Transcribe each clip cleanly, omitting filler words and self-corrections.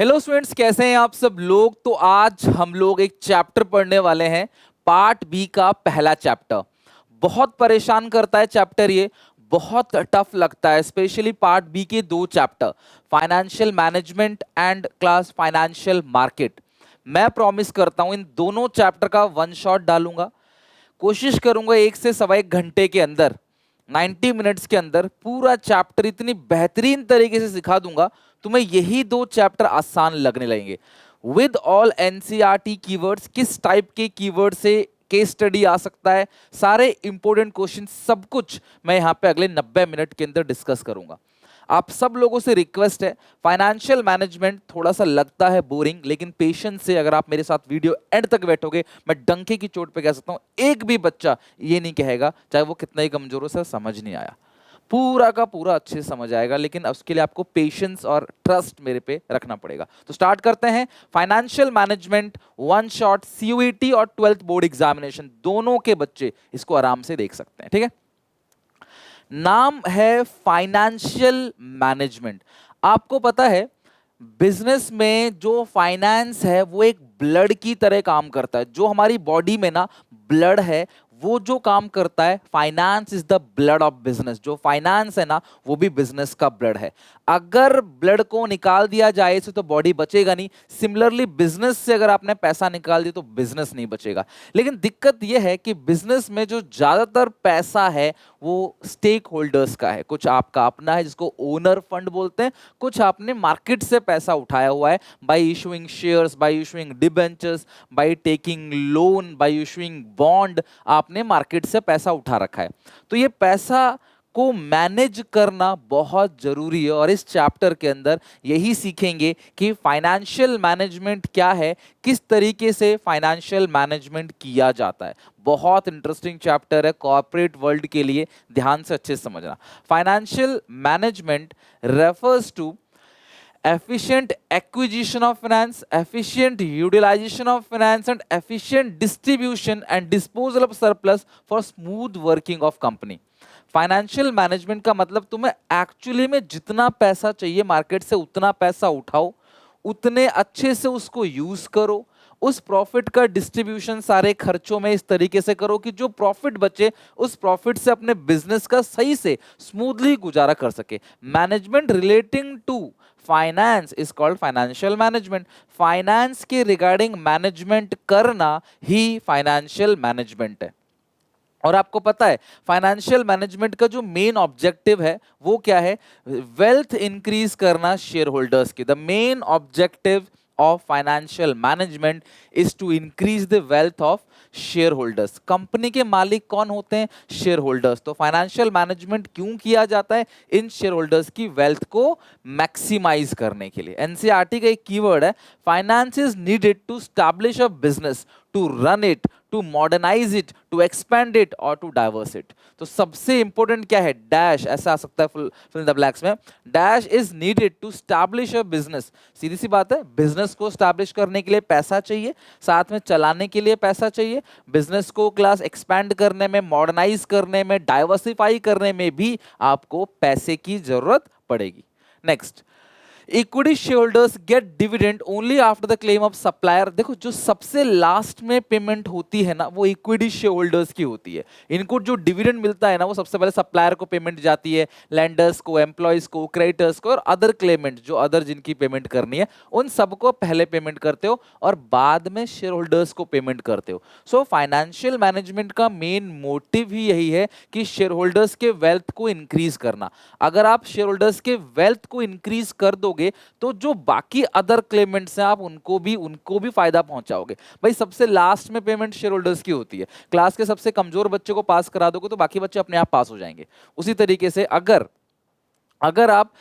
Hello students, कैसे हैं आप सब लोग। तो आज हम लोग एक चैप्टर पढ़ने वाले हैं, पार्ट बी का पहला चैप्टर। बहुत परेशान करता है चैप्टर ये, बहुत टफ लगता है, स्पेशली पार्ट बी के दो chapter, financial management and class financial market. मैं प्रॉमिस करता हूं इन दोनों चैप्टर का वन शॉट डालूंगा। कोशिश करूंगा 1 से 1.25 घंटे के अंदर, 90 मिनट्स के अंदर पूरा चैप्टर इतनी बेहतरीन तरीके से सिखा दूंगा, तुम्हें यही दो चैप्टर आसान लगने लगेंगे। विद ऑल एनसीईआरटी कीवर्ड्स, किस टाइप के कीवर्ड से केस स्टडी आ सकता है, सारे इंपॉर्टेंट क्वेश्चन, सब कुछ मैं यहां पे अगले 90 मिनट के अंदर डिस्कस करूंगा। आप सब लोगों से रिक्वेस्ट है, फाइनेंशियल मैनेजमेंट थोड़ा सा लगता है बोरिंग, लेकिन पेशेंस से अगर आप मेरे साथ वीडियो एंड तक बैठोगे, मैं डंके की चोट पे कह सकता हूं एक भी बच्चा ये नहीं कहेगा, चाहे वो कितना ही कमजोर हो, सर समझ नहीं आया। पूरा का पूरा अच्छे से समझ आएगा, लेकिन उसके लिए आपको पेशेंस और ट्रस्ट मेरे पे रखना पड़ेगा। तो स्टार्ट करते हैं। Financial management one shot CUET और 12th बोर्ड एग्जामिनेशन दोनों के बच्चे इसको आराम से देख सकते हैं, ठीक है। नाम है फाइनेंशियल मैनेजमेंट। आपको पता है बिजनेस में जो फाइनेंस है वो एक ब्लड की तरह काम करता है। जो हमारी बॉडी में ना ब्लड है, वो जो काम करता है, finance is the blood of business. जो फाइनेंस है ना वो भी बिजनेस का ब्लड है। अगर ब्लड को निकाल दिया जाए इसे तो बॉडी बचेगा नहीं। सिमिलरली बिजनेस से अगर आपने पैसा निकाल दिया तो बिजनेस नहीं बचेगा। लेकिन दिक्कत यह है कि बिजनेस में जो ज्यादातर पैसा है वो स्टेक होल्डर्स का है। कुछ आपका अपना है जिसको ओनर फंड बोलते हैं, कुछ आपने मार्केट से पैसा उठाया हुआ है, bye issuing shares, bye issuing debentures, by taking loan, bye issuing bond, आपने मार्केट से पैसा उठा रखा है। तो ये पैसा को मैनेज करना बहुत जरूरी है, और इस चैप्टर के अंदर यही सीखेंगे कि फाइनेंशियल मैनेजमेंट क्या है, किस तरीके से फाइनेंशियल मैनेजमेंट किया जाता है। बहुत इंटरेस्टिंग चैप्टर है कॉर्पोरेट वर्ल्ड के लिए, ध्यान से अच्छे से समझना। Financial management refers to efficient acquisition of finance, efficient utilization of finance, and efficient distribution and disposal of surplus for smooth working of company. Financial management का मतलब तुम्हें एक्चुअली में जितना पैसा चाहिए मार्केट से उतना पैसा उठाओ, उतने अच्छे से उसको यूज करो, उस प्रॉफिट का डिस्ट्रीब्यूशन सारे खर्चों में इस तरीके से करो कि जो प्रॉफिट बचे उस प्रॉफिट से अपने बिजनेस का सही से स्मूथली गुजारा कर सके। Management relating to finance is called financial management. Finance के रिगार्डिंग मैनेजमेंट करना ही फाइनेंशियल मैनेजमेंट है। और आपको पता है फाइनेंशियल मैनेजमेंट का जो मेन ऑब्जेक्टिव है वो क्या है? वेल्थ इंक्रीज करना शेयर होल्डर्स की। The main objective of financial management is to increase the wealth of share holders. Company के मालिक कौन होते हैं? Share holders. तो फाइनेंशियल मैनेजमेंट क्यों किया जाता है? इन शेयर होल्डर्स की वेल्थ को मैक्सिमाइज करने के लिए। एनसीईआरटी का एक कीवर्ड है, finance is needed to establish a business, to run it, to modernise it, to expand it और टू डाइवर्स इट। तो सबसे इंपॉर्टेंट क्या है? डैश, ऐसा आ सकता है फिल इन द ब्लैंक्स में। Dash is needed to establish a business. सीधी सी बात है, बिजनेस को स्टैब्लिश करने के लिए पैसा चाहिए, साथ में चलाने के लिए पैसा चाहिए, बिजनेस को क्लास एक्सपैंड करने में, मॉडर्नाइज करने में, डाइवर्सिफाई करने में भी आपको पैसे की जरूरत पड़ेगी। Next, equity shareholders gate dividend only after the claim of supplier. देखो जो सबसे लास्ट में पेमेंट होती है ना वो इक्विटी शेयरहोल्डर्स की होती है। इनको जो डिविडेंड मिलता है ना वो सबसे पहले सप्लायर को पेमेंट जाती है, लैंडर्स को, एम्प्लॉयज को, क्रेडिटर्स को, और अदर क्लेमेंट जो अदर जिनकी पेमेंट करनी है उन सबको पहले पेमेंट करते हो और बाद में शेयर होल्डर्स को पेमेंट करते हो। सो फाइनेंशियल मैनेजमेंट का मेन मोटिव ही यही है कि शेयर होल्डर्स के वेल्थ को इंक्रीज करना। अगर आप शेयर होल्डर्स के वेल्थ को इंक्रीज कर दोगे तो जो बाकी अदर क्लेमेंट्स हैं आप उनको भी फायदा पहुंचाओगे। भाई सबसे लास्ट में पेमेंट शेयर होल्डर्स की होती है। क्लास के सबसे कमजोर बच्चे को पास करा दोगे तो बाकी बच्चे अपने आप पास हो जाएंगे। उसी तरीके से अगर आप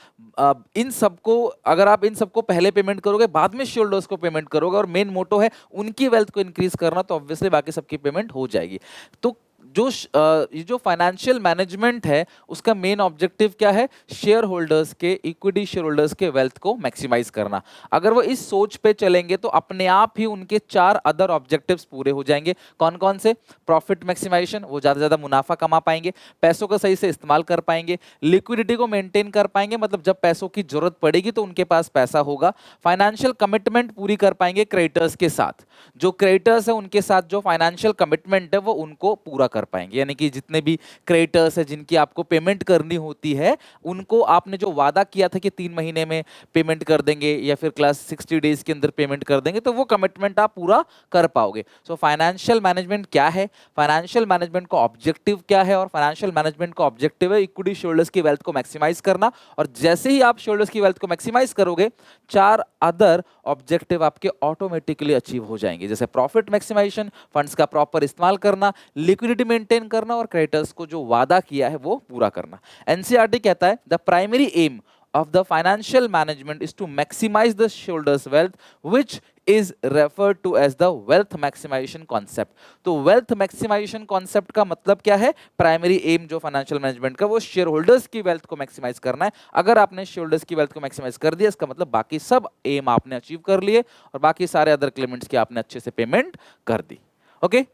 इन सबको पहले पेमेंट करोगे, बाद में शेयर होल्डर्स को पेमेंट करोगे, और मेन मोटो है उनकी वेल्थ को इंक्रीज करना, तो ऑब्वियसली बाकी सबकी पेमेंट हो जाएगी। तो ये जो फाइनेंशियल मैनेजमेंट है उसका मेन ऑब्जेक्टिव क्या है? शेयर होल्डर्स के, इक्विटी शेयर होल्डर्स के वेल्थ को मैक्सिमाइज करना। अगर वो इस सोच पे चलेंगे तो अपने आप ही उनके 4 अदर ऑब्जेक्टिव्स पूरे हो जाएंगे। कौन कौन से? प्रॉफिट मैक्सिमाइजेशन, वो ज्यादा से ज्यादा मुनाफा कमा पाएंगे, पैसों का सही से इस्तेमाल कर पाएंगे, लिक्विडिटी को मेंटेन कर पाएंगे, मतलब जब पैसों की जरूरत पड़ेगी तो उनके पास पैसा होगा, फाइनेंशियल कमिटमेंट पूरी कर पाएंगे क्रेडिटर्स के साथ, जो क्रेडिटर्स है उनके साथ जो फाइनेंशियल कमिटमेंट है वो उनको पूरा कर पाएंगे, यानी कि जितने भी क्रेडिटर्स है जिनकी आपको पेमेंट करनी होती है उनको आपने जो वादा किया था कि 3 महीने में पेमेंट कर देंगे या फिर क्लास 60 डेज के अंदर पेमेंट कर देंगे, तो वो कमिटमेंट आप पूरा कर पाओगे। सो फाइनेंशियल मैनेजमेंट क्या है, फाइनेंशियल मैनेजमेंट का ऑब्जेक्टिव क्या है? और फाइनेंशियल मैनेजमेंट का ऑब्जेक्टिव है इक्विटी शेयरहोल्डर्स की वेल्थ को मैक्सिमाइज करना, और जैसे ही आप शेयरहोल्डर्स की वेल्थ को मैक्सिमाइज करोगे 4 अदर ऑब्जेक्टिव आपके ऑटोमेटिकली अचीव हो जाएंगे, जैसे प्रॉफिट मैक्सिमाइजेशन, फंड्स का प्रॉपर इस्तेमाल करना, लिक्विडिटी मेंटेन करना और क्रेडिटर्स को जो वादा किया है वो पूरा करना। एनसीईआरटी कहता है the primary aim of the financial management is to maximize the shareholders wealth, which is referred to as the wealth maximization concept। तो wealth maximization concept का मतलब क्या है? प्राइमरी एम जो फाइनेंशियल मैनेजमेंट का वो शेयर होल्डर्स की wealth को मैक्सिमाइज करना है। अगर आपने शेयर होल्डर्स की वेल्थ को मैक्सिमाइज कर दिया इसका मतलब बाकी सब एम आपने अचीव कर लिए और बाकी सारे अदर क्लेमेंट्स की आपने अच्छे से पेमेंट कर दी। ओके,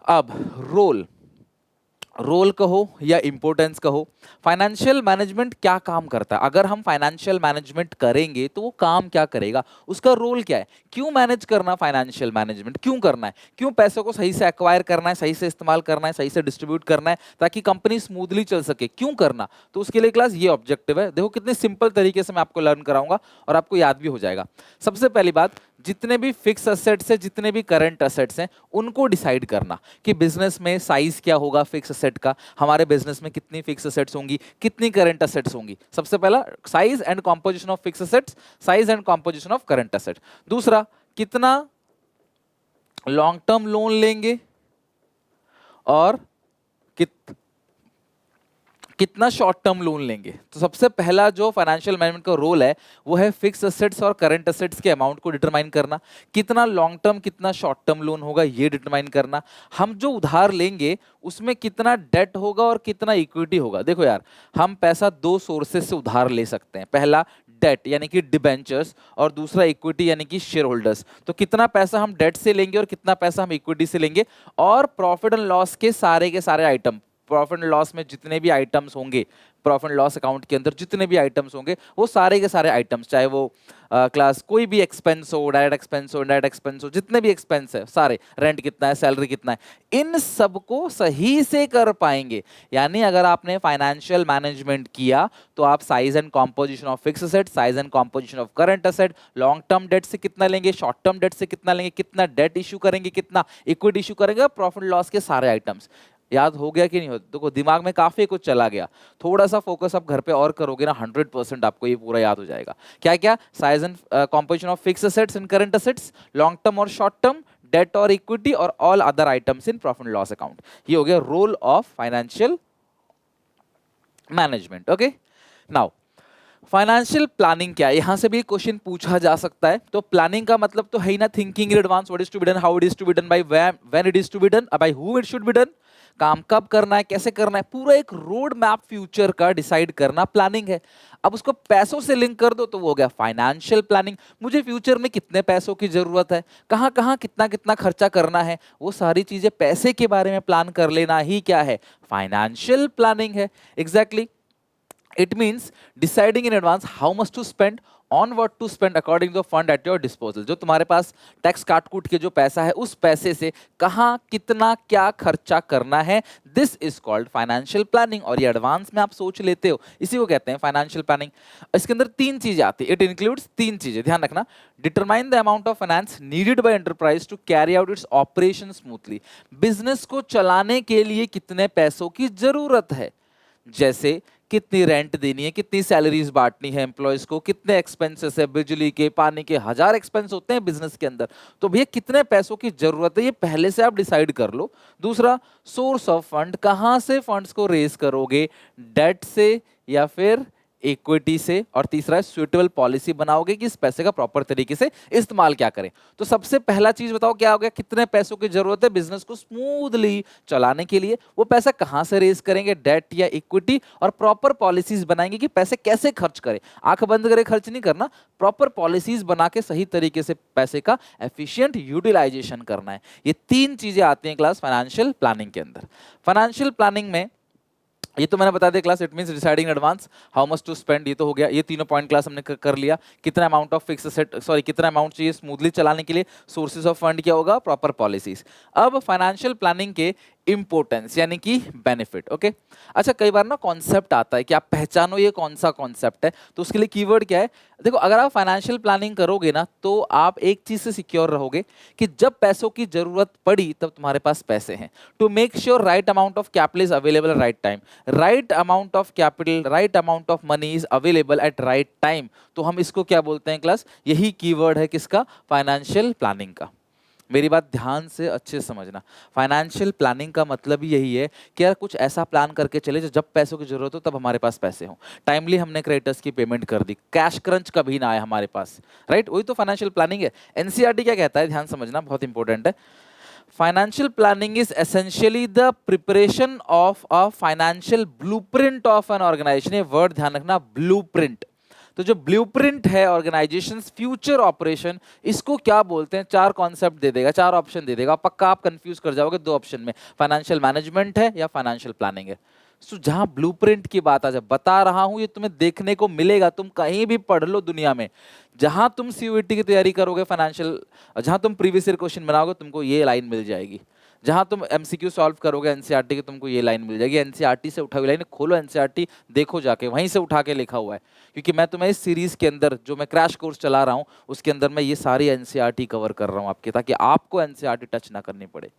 अब रोल कहो या इंपॉर्टेंस कहो, फाइनेंशियल मैनेजमेंट क्या काम करता है? अगर हम फाइनेंशियल मैनेजमेंट करेंगे तो वो काम क्या करेगा, उसका रोल क्या है, क्यों मैनेज करना, फाइनेंशियल मैनेजमेंट क्यों करना है, क्यों पैसों को सही से एक्वायर करना है, सही से इस्तेमाल करना है, सही से डिस्ट्रीब्यूट करना है ताकि कंपनी स्मूथली चल सके, क्यों करना? तो उसके लिए क्लास ये ऑब्जेक्टिव है। देखो कितने सिंपल तरीके से मैं आपको लर्न कराऊंगा और आपको याद भी हो जाएगा। सबसे पहली बात, जितने भी फिक्स असेट्स है, जितने भी करंट असेट्स हैं, उनको डिसाइड करना कि बिजनेस में साइज क्या होगा फिक्स असेट का, हमारे बिजनेस में कितनी फिक्स असेट्स होंगी, कितनी करंट असेट्स होंगी। सबसे पहला size and composition of fix assets, size and composition of current asset. दूसरा, कितना लॉन्ग टर्म लोन लेंगे और कितना शॉर्ट टर्म लोन लेंगे। तो सबसे पहला जो फाइनेंशियल मैनेजमेंट का रोल है वो है फिक्स असेट्स और करंट असेट्स के अमाउंट को डिटरमाइन करना, कितना लॉन्ग टर्म कितना शॉर्ट टर्म लोन होगा ये डिटरमाइन करना, हम जो उधार लेंगे उसमें कितना डेट होगा और कितना इक्विटी होगा। देखो यार, हम पैसा 2 सोर्सेज से उधार ले सकते हैं, पहला डेट यानी कि डिबेंचर्स और दूसरा इक्विटी यानी कि शेयर होल्डर्स। तो कितना पैसा हम डेट से लेंगे और कितना पैसा हम इक्विटी से लेंगे, और प्रॉफिट एंड लॉस के सारे आइटम, प्रॉफिट एंड लॉस में जितने भी आइटम्स होंगे, प्रॉफिट एंड लॉस अकाउंट के अंदर जितने भी आइटम्स होंगे वो सारे के सारे आइटम्स, चाहे वो क्लास कोई भी एक्सपेंस हो, डायरेक्ट एक्सपेंस हो, इनडायरेक्ट एक्सपेंस हो, जितने भी एक्सपेंस है सारे, रेंट कितना है, सैलरी कितना है, इन सब को सही से कर पाएंगे। यानी अगर आपने फाइनेंशियल मैनेजमेंट किया तो आप size and composition of fix asset, size and composition of current asset, long term debt से कितना लेंगे, शॉर्ट टर्म डेट से कितना लेंगे, कितना डेट इशू करेंगे, कितना इक्विटी इशू करेंगे, प्रॉफिट लॉस के सारे आइटम्स। याद हो गया कि नहीं हो? देखो दिमाग में काफी कुछ चला गया, थोड़ा सा फोकस आप घर पे और करोगे ना 100% आपको ये पूरा याद हो जाएगा। क्या क्या? Size and composition of fix assets and current assets, long term और शॉर्ट टर्म, डेट और इक्विटी, और all other items in profit loss account. ये हो गया role of financial management. Okay, now financial planning क्या है, यहां से भी क्वेश्चन पूछा जा सकता है। तो प्लानिंग का मतलब तो है ही ना thinking in advance, what is to be done, how it is to be done, by when it is to be done, by who it should be done, काम कब करना है, कैसे करना है, पूरा एक रोड मैप फ्यूचर का डिसाइड करना प्लानिंग है। अब उसको पैसों से लिंक कर दो तो वो हो गया फाइनेंशियल प्लानिंग। मुझे फ्यूचर में कितने पैसों की जरूरत है, कहां कहां कितना कितना खर्चा करना है, वो सारी चीजें पैसे के बारे में प्लान कर लेना ही क्या है, फाइनेंशियल प्लानिंग है। Exactly, it means deciding in advance how much to spend, on what to spend according to the fund at your disposal। जो तुम्हारे पास टैक्स काट कूट के जो पैसा है उस पैसे से कहाँ कितना क्या खर्चा करना है, this is called financial planning. और ये एडवांस में आप सोच लेते हो, इसी को कहते हैं फाइनेंशियल प्लानिंग। इसके अंदर 3 चीजें आती है, इट इंक्लूड्स 3 चीजें, ध्यान रखना। Determine the amount of finance needed by enterprise to carry out its operation smoothly, business को चलाने के लिए कितने पैसों की जरूरत है, जैसे कितनी रेंट देनी है, कितनी सैलरीज बांटनी है एम्प्लॉयज को, कितने एक्सपेंसेस है, बिजली के, पानी के, 1000 एक्सपेंस होते हैं बिजनेस के अंदर, तो भैया कितने पैसों की जरूरत है ये पहले से आप डिसाइड कर लो। दूसरा, सोर्स ऑफ फंड, कहां से फंड्स को रेज करोगे, डेट से या फिर इक्विटी से, और तीसरा है सुइटेबल पॉलिसी बनाओगे कि इस पैसे का प्रॉपर तरीके से इस्तेमाल क्या करें। तो सबसे पहला चीज बताओ क्या हो गया, कितने पैसों की जरूरत है बिजनेस को स्मूथली चलाने के लिए, वो पैसा कहां से रेज करेंगे, डेट या इक्विटी, और प्रॉपर पॉलिसीज बनाएंगे कि पैसे कैसे खर्च करें। आंख बंद करे खर्च नहीं करना, प्रॉपर पॉलिसीज बना के सही तरीके से पैसे का एफिशिएंट यूटिलाइजेशन करना है। ये तीन चीजें आती हैं क्लास फाइनेंशियल प्लानिंग के अंदर। फाइनेंशियल प्लानिंग में ये तो मैंने बता दिया class, it means deciding advance how much to spend, ये तो हो गया। ये तीनों पॉइंट क्लास हमने कर लिया। कितना amount of fix asset, sorry कितना अमाउंट चाहिए स्मूथली चलाने के लिए, सोर्सेज ऑफ फंड क्या होगा, प्रॉपर पॉलिसीज। अब फाइनेंशियल प्लानिंग के इंपोर्टेंस यानी कि बेनिफिट। ओके अच्छा, कई बार ना कॉन्सेप्ट आता है कि आप पहचानो ये कौन सा कॉन्सेप्ट है, तो उसके लिए कीवर्ड क्या है। देखो अगर आप फाइनेंशियल प्लानिंग करोगे ना तो आप एक चीज से सिक्योर रहोगे कि जब पैसों की जरूरत पड़ी तब तुम्हारे पास पैसे हैं। To make sure right amount of capital is available at right time, right amount of capital, right amount of money is available at right time. तो हम इसको क्या बोलते हैं क्लास, यही कीवर्ड है किसका, फाइनेंशियल प्लानिंग का। मेरी बात ध्यान से अच्छे से समझना, फाइनेंशियल प्लानिंग का मतलब ही यही है कि यार कुछ ऐसा प्लान करके चले जब पैसों की जरूरत हो तब हमारे पास पैसे हों, टाइमली हमने क्रेडिटर्स की पेमेंट कर दी, कैश क्रंच कभी ना आए हमारे पास, राइट। वही तो फाइनेंशियल प्लानिंग है। एनसीईआरटी क्या कहता है, ध्यान समझना, बहुत इंपॉर्टेंट है। Financial planning is essentially the preparation of a financial blueprint of an organisation. ये वर्ड ध्यान रखना, ब्लूप्रिंट। तो जो ब्लूप्रिंट है ऑर्गेनाइजेशन फ्यूचर ऑपरेशन, इसको क्या बोलते हैं, चार कॉन्सेप्ट दे देगा, चार ऑप्शन दे देगा, पक्का आप कंफ्यूज कर जाओगे दो ऑप्शन में, फाइनेंशियल मैनेजमेंट है या फाइनेंशियल प्लानिंग है। सो जहां ब्लूप्रिंट की बात आ जाए, बता रहा हूं ये तुम्हें देखने को मिलेगा, तुम कहीं भी पढ़ लो दुनिया में, जहां तुम सीयूईटी की तैयारी करोगे फाइनेंशियल, जहां तुम प्रीवियस ईयर क्वेश्चन बनाओगे तुमको ये लाइन मिल जाएगी, जहां तुम एमसीक्यू सॉल्व करोगे एनसीईआरटी की तुमको ये लाइन मिल जाएगी। एनसीईआरटी से उठा हुई लाइन, खोलो एनसीईआरटी देखो जाके, वहीं से उठा के लिखा हुआ है, क्योंकि मैं तुम्हें इस सीरीज के अंदर जो मैं क्रैश कोर्स चला रहा हूं उसके अंदर मैं ये सारी एनसीईआरटी कवर कर रहा हूं आपके, ताकि आपको एनसीईआरटी टच ना करनी पड़े,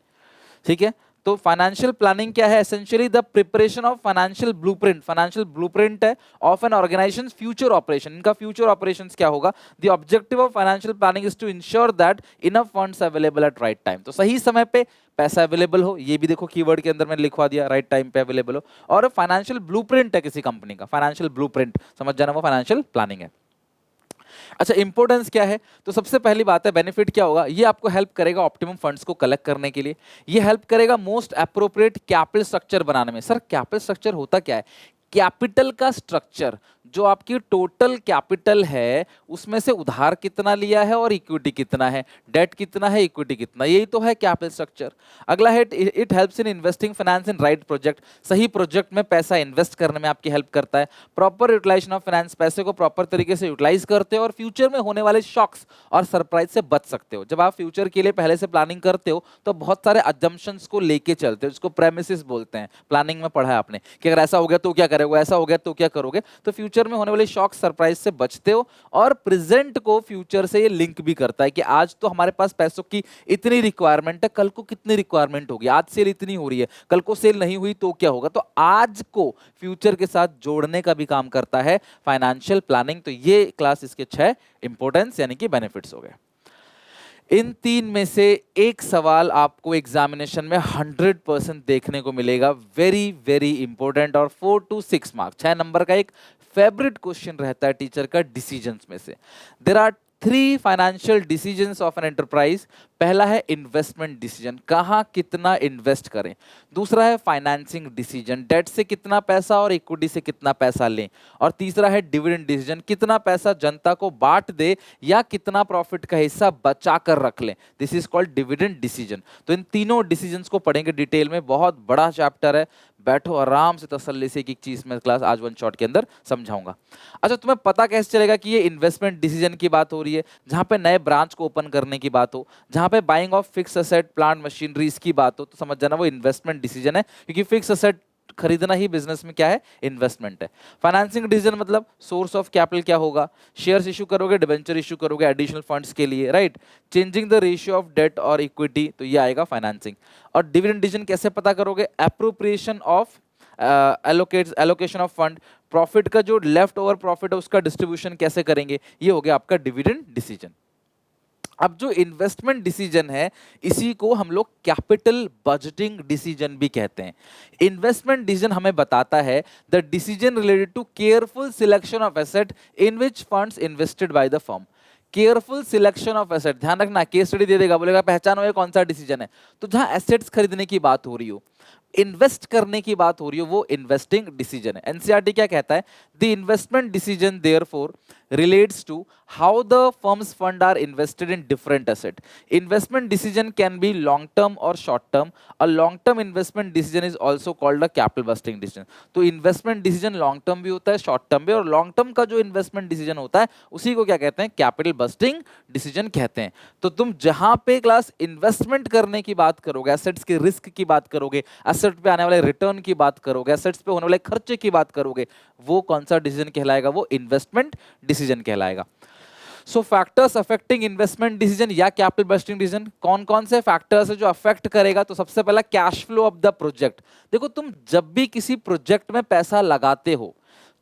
ठीक है। तो फाइनेंशियल प्लानिंग क्या है, essentially the preparation of financial blueprint, financial blueprint है of an organisation future operation, इनका फ्यूचर ऑपरेशंस क्या होगा। The objective of financial planning is to ensure that enough funds available at right time, तो सही समय पे पैसा अवेलेबल हो, ये भी देखो कीवर्ड के अंदर मैंने लिखवा दिया, राइट टाइम पे अवेलेबल हो, और फाइनेंशियल ब्लूप्रिंट है किसी कंपनी का, फाइनेंशियल ब्लूप्रिंट समझ जाना, वो फाइनेंशियल प्लानिंग है। अच्छा इंपॉर्टेंस क्या है, तो सबसे पहली बात है बेनिफिट क्या होगा, ये आपको हेल्प करेगा ऑप्टिमम फंड्स को कलेक्ट करने के लिए, ये हेल्प करेगा मोस्ट अप्रोप्रिएट कैपिटल स्ट्रक्चर बनाने में। सर कैपिटल स्ट्रक्चर होता क्या है, कैपिटल का स्ट्रक्चर, जो आपकी टोटल कैपिटल है उसमें से उधार कितना लिया है और इक्विटी कितना है, डेट कितना है, इक्विटी कितना, यही तो है कैपिटल स्ट्रक्चर। अगला है it helps in investing finance in right project, सही प्रोजेक्ट में पैसा इन्वेस्ट करने में आपकी हेल्प करता है। प्रॉपर यूटिलाइजेशन ऑफ फाइनेंस, पैसे को प्रॉपर तरीके से यूटिलाइज करते हो और फ्यूचर में होने वाले शॉक्स और सरप्राइज से बच सकते हो। जब आप फ्यूचर के लिए पहले से प्लानिंग करते हो तो बहुत सारे अजम्पशंस को लेके चलते हो, जिसको प्रेमिसेस बोलते हैं, प्लानिंग में पढ़ा है आपने कि अगर ऐसा हो गया तो क्या करोगे, ऐसा हो गया तो क्या करोगे, तो फ्यूचर में होने वाले शॉक सरप्राइज से बचते हो। और प्रेजेंट को फ्यूचर से ये लिंक भी करता है कि आज तो हमारे पास पैसों की इतनी रिक्वायरमेंट है, कल को कितनी रिक्वायरमेंट होगी, आज सेल इतनी हो रही है, कल को सेल नहीं हुई तो क्या होगा, तो आज को फ्यूचर के साथ जोड़ने का भी काम करता है फाइनेंशियल प्लानिंग। तो ये क्लास इसके 6 इंपोर्टेंस यानी कि बेनिफिट्स हो गए। इन तीन में से एक सवाल आपको एग्जामिनेशन में 100% देखने को मिलेगा, वेरी वेरी इंपॉर्टेंट, और 4 to 6 मार्क, 6 नंबर का एक फेवरेट क्वेश्चन रहता है टीचर का डिसीजंस में से। There are 3 financial decisions of an enterprise. पहला है इन्वेस्टमेंट डिसीजन, कहां कितना इन्वेस्ट करें। दूसरा है फाइनेंसिंग डिसीजन, डेट से कितना पैसा और इक्विटी से कितना पैसा लें। और तीसरा है डिविडेंड डिसीजन, कितना पैसा जनता को बांट दे या कितना प्रॉफिट का हिस्सा बचा कर रख लें, this is called dividend decision. तो इन तीनों डिसीजंस को पढ़ेंगे डिटेल में, बहुत बड़ा चैप्टर है, बैठो आराम से तसल्ली से, एक एक चीज में क्लास आज वन शॉट के अंदर समझाऊंगा। अच्छा तुम्हें पता कैसे चलेगा कि ये इन्वेस्टमेंट डिसीजन की बात हो रही है, जहां पे नए ब्रांच को ओपन करने की बात हो, जहां पे buying of fix asset plant machinery की बात हो, तो समझ जाना वो इन्वेस्टमेंट डिसीजन है, क्योंकि फिक्स असेट खरीदना ही बिजनेस में क्या है, इन्वेस्टमेंट है। फाइनेंसिंग डिसीजन मतलब सोर्स ऑफ कैपिटल क्या होगा, शेयर्स इशू करोगे, डिबेंचर इशू करोगे एडिशनल फंड्स के लिए, right, changing the ratio of debt और इक्विटी, तो ये आएगा फाइनेंसिंग। और डिविडेंड डिसीजन कैसे पता करोगे, appropriation of allocation of fund, profit का जो लेफ्ट ओवर प्रॉफिट है उसका डिस्ट्रीब्यूशन कैसे करेंगे, ये हो गया आपका डिविडेंड डिसीजन। अब जो इन्वेस्टमेंट डिसीजन है, इसी को हम लोग कैपिटल बजटिंग डिसीजन भी कहते हैं। इन्वेस्टमेंट डिसीजन हमें बताता है the decision related to careful selection of asset in which funds invested by the firm. Careful selection of asset, ध्यान रखना, केस स्टडी दे देगा, बोलेगा पहचानो ये कौन सा डिसीजन है। तो जहां एसेट्स खरीदने की बात हो रही हो, इन्वेस्ट करने की बात हो रही हो, वो इन्वेस्टिंग डिसीजन है। एनसीईआरटी क्या कहता है? The investment decision therefore relates to how the firm's fund are invested in different asset. Investment decision can be long term or short term. A long term investment decision is also called a capital busting decision. तो investment decision long term भी होता है, short term भी, और long term का जो investment decision होता है उसी को क्या कहते हैं? capital busting decision कहते हैं। तो तुम जहां पे क्लास इन्वेस्टमेंट करने की बात करोगे, एसेट्स के रिस्क की बात करोगे, एसेट पे आने वाले रिटर्न की बात करोगे, एसेट्स पे होने वाले खर्चे की बात करोगे, वो कौन सा डिसीजन कहलाएगा? वो इन्वेस्टमेंट डिसीजन कहलाएगा। सो फैक्टर्स अफेक्टिंग इन्वेस्टमेंट डिसीजन या कैपिटल बस्टिंग डिसीजन, कौन कौन से फैक्टर्स है जो अफेक्ट करेगा? तो सबसे पहला cash flow of the project. देखो, तुम जब भी किसी प्रोजेक्ट में पैसा लगाते हो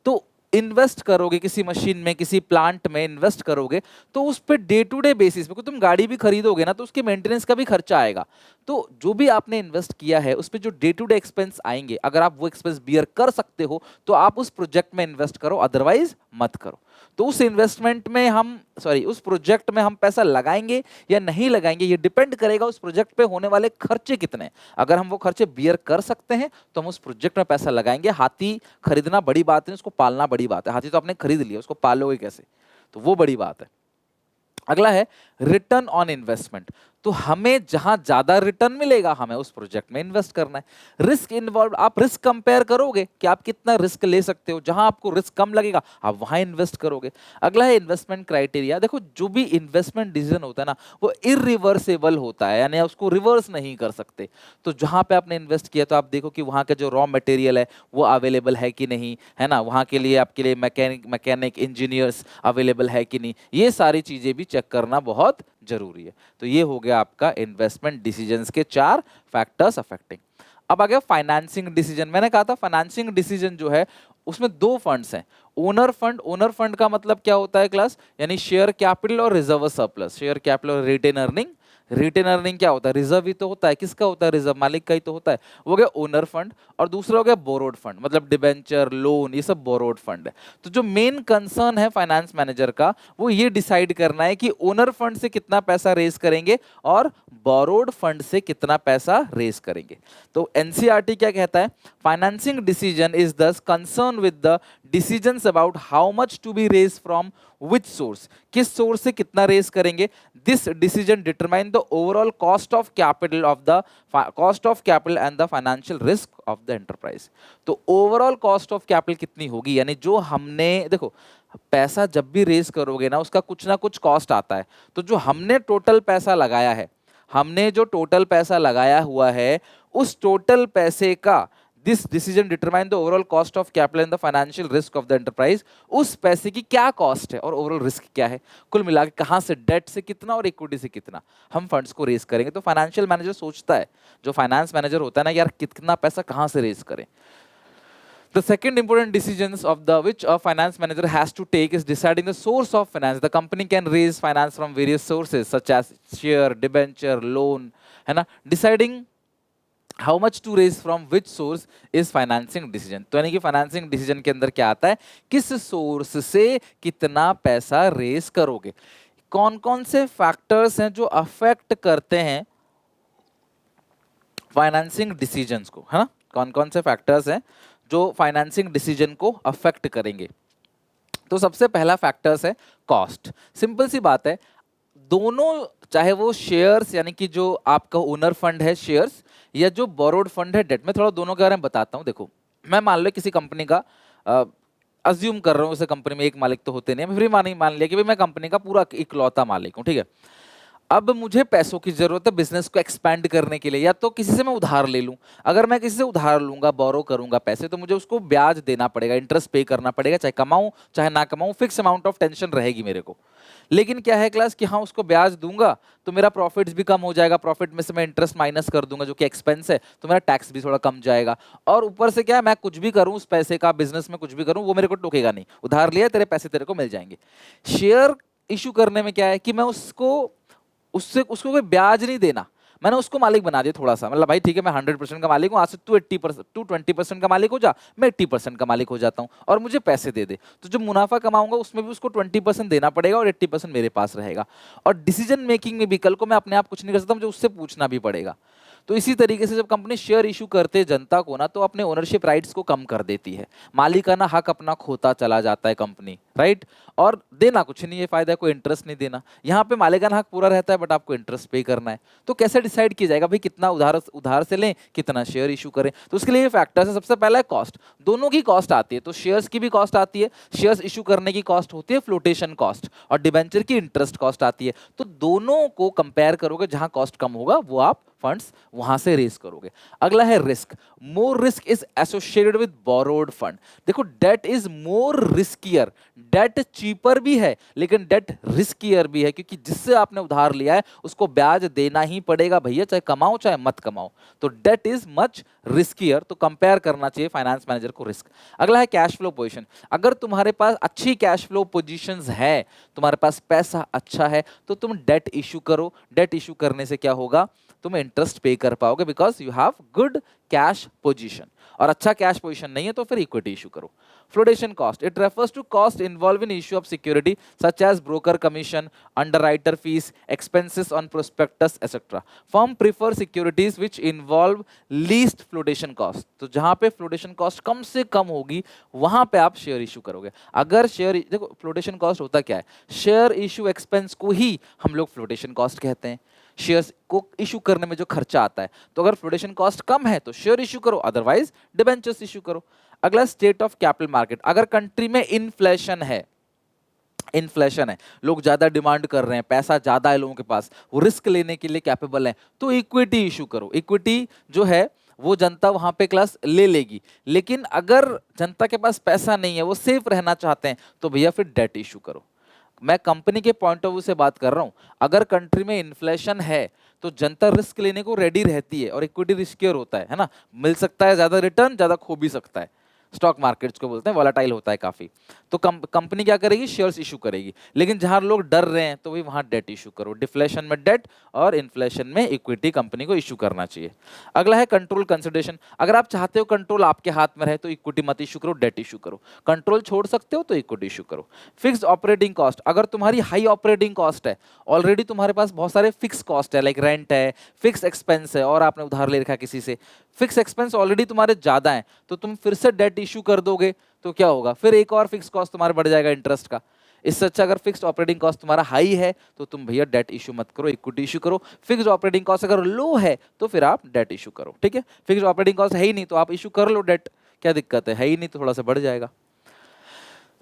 तो इन्वेस्ट करोगे, किसी मशीन में, किसी प्लांट में इन्वेस्ट करोगे, तो उस पे डे टू डे बेसिस पे, तुम गाड़ी भी खरीदोगे ना, तो उसके मेंटेनेंस का भी खर्चा आएगा। तो जो भी आपने इन्वेस्ट किया है उस पे जो डे टू डे एक्सपेंस आएंगे, अगर आप वो एक्सपेंस बियर कर सकते हो तो आप उस प्रोजेक्ट में इन्वेस्ट करो, अदरवाइज मत करो। तो उस इन्वेस्टमेंट में हम उस प्रोजेक्ट में हम पैसा लगाएंगे या नहीं लगाएंगे, ये डिपेंड करेगा उस प्रोजेक्ट पे होने वाले खर्चे कितने। अगर हम वो खर्चे बियर कर सकते हैं तो हम उस प्रोजेक्ट में पैसा लगाएंगे। हाथी खरीदना बड़ी बात है, उसको पालना बड़ी बात है। हाथी तो आपने खरीद लिया, उसको पालोगे कैसे? तो वो बड़ी बात है। अगला है रिटर्न ऑन इन्वेस्टमेंट। तो हमें जहां ज्यादा रिटर्न मिलेगा हमें उस प्रोजेक्ट में इन्वेस्ट करना है। रिस्क इन्वॉल्व, आप रिस्क कंपेयर करोगे कि आप कितना रिस्क ले सकते हो, जहां आपको रिस्क कम लगेगा आप वहां इन्वेस्ट करोगे। अगला है इन्वेस्टमेंट क्राइटेरिया। देखो, जो भी इन्वेस्टमेंट डिसीजन होता है ना, वो इरिवर्सेबल होता है, यानी उसको रिवर्स नहीं कर सकते। तो जहां पे आपने इन्वेस्ट किया तो आप देखो कि वहां का जो रॉ मटेरियल है वो अवेलेबल है कि नहीं, है ना, वहां के लिए आपके लिए मैकेनिक इंजीनियर्स अवेलेबल है कि नहीं, ये सारी चीजें भी चेक करना बहुत जरूरी है। तो ये हो गया आपका इन्वेस्टमेंट डिसीजंस के 4 फैक्टर्स अफेक्टिंग। अब आ गया फाइनेंसिंग डिसीजन। मैंने कहा था फाइनेंसिंग डिसीजन जो है उसमें 2 फंड्स हैं। ओनर फंड, ओनर फंड का मतलब क्या होता है क्लास? यानी शेयर कैपिटल और रिजर्व सरप्लस। शेयर कैपिटल और रिटेन अर्निंग। रिटेन अर्निंग क्या होता है? रिजर्व ही तो होता है। किसका होता है? रिजर्व मालिक का ही तो होता है। वो हो गया ओनर फंड। और दूसरा हो गया बोरोड फंड, मतलब डिबेंचर, लोन, ये सब बोरोड फंड है। तो जो मेन कंसर्न है फाइनेंस मैनेजर का, वो ये डिसाइड करना है कि ओनर फंड से कितना पैसा रेज करेंगे और बोरोड फंड से कितना पैसा रेज करेंगे। तो एनसीईआरटी क्या कहता है? Financing decision is this concern with the decisions about how much to be raise from which source, किस सोर्स से कितना रेज करेंगे। This decision determine the overall cost of capital and the financial risk of the enterprise. तो overall cost of capital कितनी होगी, यानी जो हमने, देखो पैसा जब भी रेज करोगे ना उसका कुछ ना कुछ कॉस्ट आता है। तो जो हमने टोटल पैसा लगाया है, हमने जो टोटल पैसा लगाया हुआ है, उस टोटल पैसे का this decision determine the overall cost of capital and the financial risk of the enterprise. उस पैसे की क्या कॉस्ट है और ओवरऑल रिस्क क्या है, कुल मिला के कहां से, डेट से कितना और इक्विटी से कितना हम फंड्स को रेज करेंगे। तो फाइनेंशियल मैनेजर सोचता है, जो फाइनेंस मैनेजर होता है ना, यार कितना पैसा कहां से रेज करें। The second important decisions of the which a finance manager has to take is deciding the source of finance. The company can raise finance from various sources such as share, debenture, loan, है ना। Deciding how much to raise from which source is financing decision। तो यानी कि financing decision के अंदर क्या आता है? किस सोर्स से कितना पैसा रेज करोगे। कौन कौन से फैक्टर्स हैं जो अफेक्ट करते हैं फाइनेंसिंग डिसीजंस को, है ना? कौन कौन से फैक्टर्स हैं जो फाइनेंसिंग डिसीजन को अफेक्ट करेंगे? तो सबसे पहला फैक्टर्स है कॉस्ट। सिंपल सी बात है, दोनों, चाहे वो शेयर्स यानी कि जो आपका ओनर फंड है शेयर्स, या जो बोरोड फंड है डेट, मैं थोड़ा दोनों के बारे में बताता हूं। देखो, मैं मान लो किसी कंपनी का अज्यूम कर रहा हूं, उसे कंपनी में एक मालिक तो होते नहीं, मैं फिर मान लिया कि भाई मैं कंपनी का पूरा इकलौता मालिक हूं, ठीक है। अब मुझे पैसों की जरूरत है बिजनेस को एक्सपैंड करने के लिए, या तो किसी से मैं उधार ले लूं। अगर मैं किसी से उधार लूंगा, बोरो करूंगा पैसे, तो मुझे उसको ब्याज देना पड़ेगा, इंटरेस्ट पे करना पड़ेगा, चाहे कमाऊं चाहे ना कमाऊं, फिक्स अमाउंट ऑफ टेंशन रहेगी मेरे को। लेकिन क्या है क्लास कि हाँ, उसको ब्याज दूंगा तो मेरा प्रॉफिट्स भी कम हो जाएगा, प्रॉफिट में से मैं इंटरेस्ट माइनस कर दूंगा जो कि एक्सपेंस है, तो मेरा टैक्स भी थोड़ा कम जाएगा। और ऊपर से क्या है, मैं कुछ भी करूं उस पैसे का, बिजनेस में कुछ भी करूं, वो मेरे को टोकेगा नहीं। उधार लिया, तेरे पैसे तेरे को मिल जाएंगे। शेयर इशू करने में क्या है कि मैं उसको उससे उसको कोई ब्याज नहीं देना, मैंने उसको मालिक बना दिया थोड़ा सा, मतलब भाई ठीक है मैं 100% का मालिक हूँ, आज से तू 80%, तू 20% का मालिक हो जा, मैं 80% का मालिक हो जाता हूँ और मुझे पैसे दे दे। तो जो मुनाफा कमाऊंगा उसमें भी उसको 20% देना पड़ेगा और 80% मेरे पास रहेगा। और डिसीजन मेकिंग में भी कल को मैं अपने आप कुछ नहीं कर सकता, मुझे उससे पूछना भी पड़ेगा। तो इसी तरीके से जब कंपनी शेयर इशू करते हैं जनता को ना, तो अपने ओनरशिप राइट्स को कम कर देती है, मालिकाना हक अपना खोता चला जाता है कंपनी, राइट। और देना कुछ नहीं है, फायदा है, कोई इंटरेस्ट नहीं देना। यहाँ पे मालिकाना हक पूरा रहता है बट आपको इंटरेस्ट पे करना है। तो कैसे डिसाइड किया जाएगा भाई कितना उधार उधार से लें, कितना शेयर इशू करें? तो उसके लिए ये फैक्टर्स है। सबसे पहला है कॉस्ट, दोनों की कॉस्ट आती है। तो शेयर्स की भी कॉस्ट आती है, शेयर्स इशू करने की कॉस्ट होती है फ्लोटेशन कॉस्ट, और डिबेंचर की इंटरेस्ट कॉस्ट आती है। तो दोनों को कंपेयर करोगे, जहां कॉस्ट कम होगा वो आप फंड्स वहां से रेज करोगे। अगला है risk, more risk is associated with borrowed fund. देखो debt is more riskier, debt cheaper भी है लेकिन डेट रिस्कियर भी है, क्योंकि जिससे आपने उधार लिया है उसको ब्याज देना ही पड़ेगा भैया, चाहे कमाओ चाहे मत कमाओ। तो डेट इज मच रिस्कियर, तो कंपेयर करना चाहिए फाइनेंस मैनेजर को रिस्क। अगला है कैश फ्लो पोजीशन, अगर तुम्हारे पास अच्छी कैश फ्लो पोजीशंस है, तुम्हारे पास पैसा अच्छा है, तो तुम डेट इशू करो। डेट इशू करने से क्या होगा, तुम इंटरेस्ट पे कर पाओगे because you have good cash position. और अच्छा कैश पोजीशन नहीं है तो फिर इक्विटी इशू करो। Flotation cost, it refers to cost involve in issue of security such as broker commission, underwriter fees, expenses on prospectus etcetera. Firm prefer securities which involve least flotation cost. तो जहां पे flotation cost कम से कम होगी वहां पे आप share issue करोगे। अगर शेयर, देखो फ्लोटेशन कॉस्ट होता क्या है, शेयर इशू एक्सपेंस को ही हम लोग फ्लोटेशन कॉस्ट कहते हैं, शेयर्स को इशू करने में जो खर्चा आता है। तो अगर फ्लोटेशन कॉस्ट कम है तो शेयर इशू करो, अदरवाइज डिबेंचर्स इशू करो। अगला स्टेट ऑफ कैपिटल मार्केट, अगर कंट्री में इन्फ्लेशन है, इन्फ्लेशन है, लोग ज्यादा डिमांड कर रहे हैं, पैसा ज्यादा है लोगों के पास, वो रिस्क लेने के लिए कैपेबल है, तो इक्विटी इशू करो। इक्विटी जो है वो जनता वहां पे क्लास ले लेगी। लेकिन अगर जनता के पास पैसा नहीं है, वो सेफ रहना चाहते हैं, तो भैया फिर डेट इशू करो। मैं कंपनी के पॉइंट ऑफ व्यू से बात कर रहा हूं, अगर कंट्री में इन्फ्लेशन है तो जनता रिस्क लेने को रेडी रहती है, और इक्विटी रिस्कियर होता है ना, मिल सकता है ज्यादा रिटर्न, ज्यादा खो भी सकता है। स्टॉक मार्केट्स को बोलते हैं, वॉलेटाइल होता है काफी। तो कंपनी क्या करेगी, शेयर्स इशू करेगी। लेकिन जहां लोग डर रहे हैं तो वही वहां डेट इशू करो। डिफ्लेशन में डेट और इन्फ्लेशन में इक्विटी कंपनी को इशू करना चाहिए। अगला है कंट्रोल कंसिडरेशन, अगर आप चाहते हो कंट्रोल आपके हाथ में रहे तो इक्विटी मत इशू करो, डेट इशू करो। कंट्रोल छोड़ सकते हो तो इक्विटी इशू करो। फिक्स्ड ऑपरेटिंग कॉस्ट, अगर तुम्हारी हाई ऑपरेटिंग कॉस्ट है, ऑलरेडी तुम्हारे पास बहुत सारे फिक्स कॉस्ट है, लाइक रेंट है, फिक्स एक्सपेंस है, और आपने उधार ले रखा है किसी से, फिक्स एक्सपेंस ऑलरेडी तुम्हारे ज्यादा हैं, तो तुम फिर से डेट इशू कर दोगे तो क्या होगा, फिर एक और फिक्स कॉस्ट तुम्हारे बढ़ जाएगा इंटरेस्ट का। इससे अच्छा अगर फिक्स्ड ऑपरेटिंग कॉस्ट तुम्हारा हाई है तो तुम भैया डेट इशू मत करो, इक्विटी इशू करो। फिक्स्ड ऑपरेटिंग कॉस्ट अगर लो है तो फिर आप डेट इशू करो, ठीक है। फिक्स्ड ऑपरेटिंग कॉस्ट है ही नहीं तो आप इशू कर लो डेट, क्या दिक्कत है ही नहीं तो थोड़ा सा बढ़ जाएगा।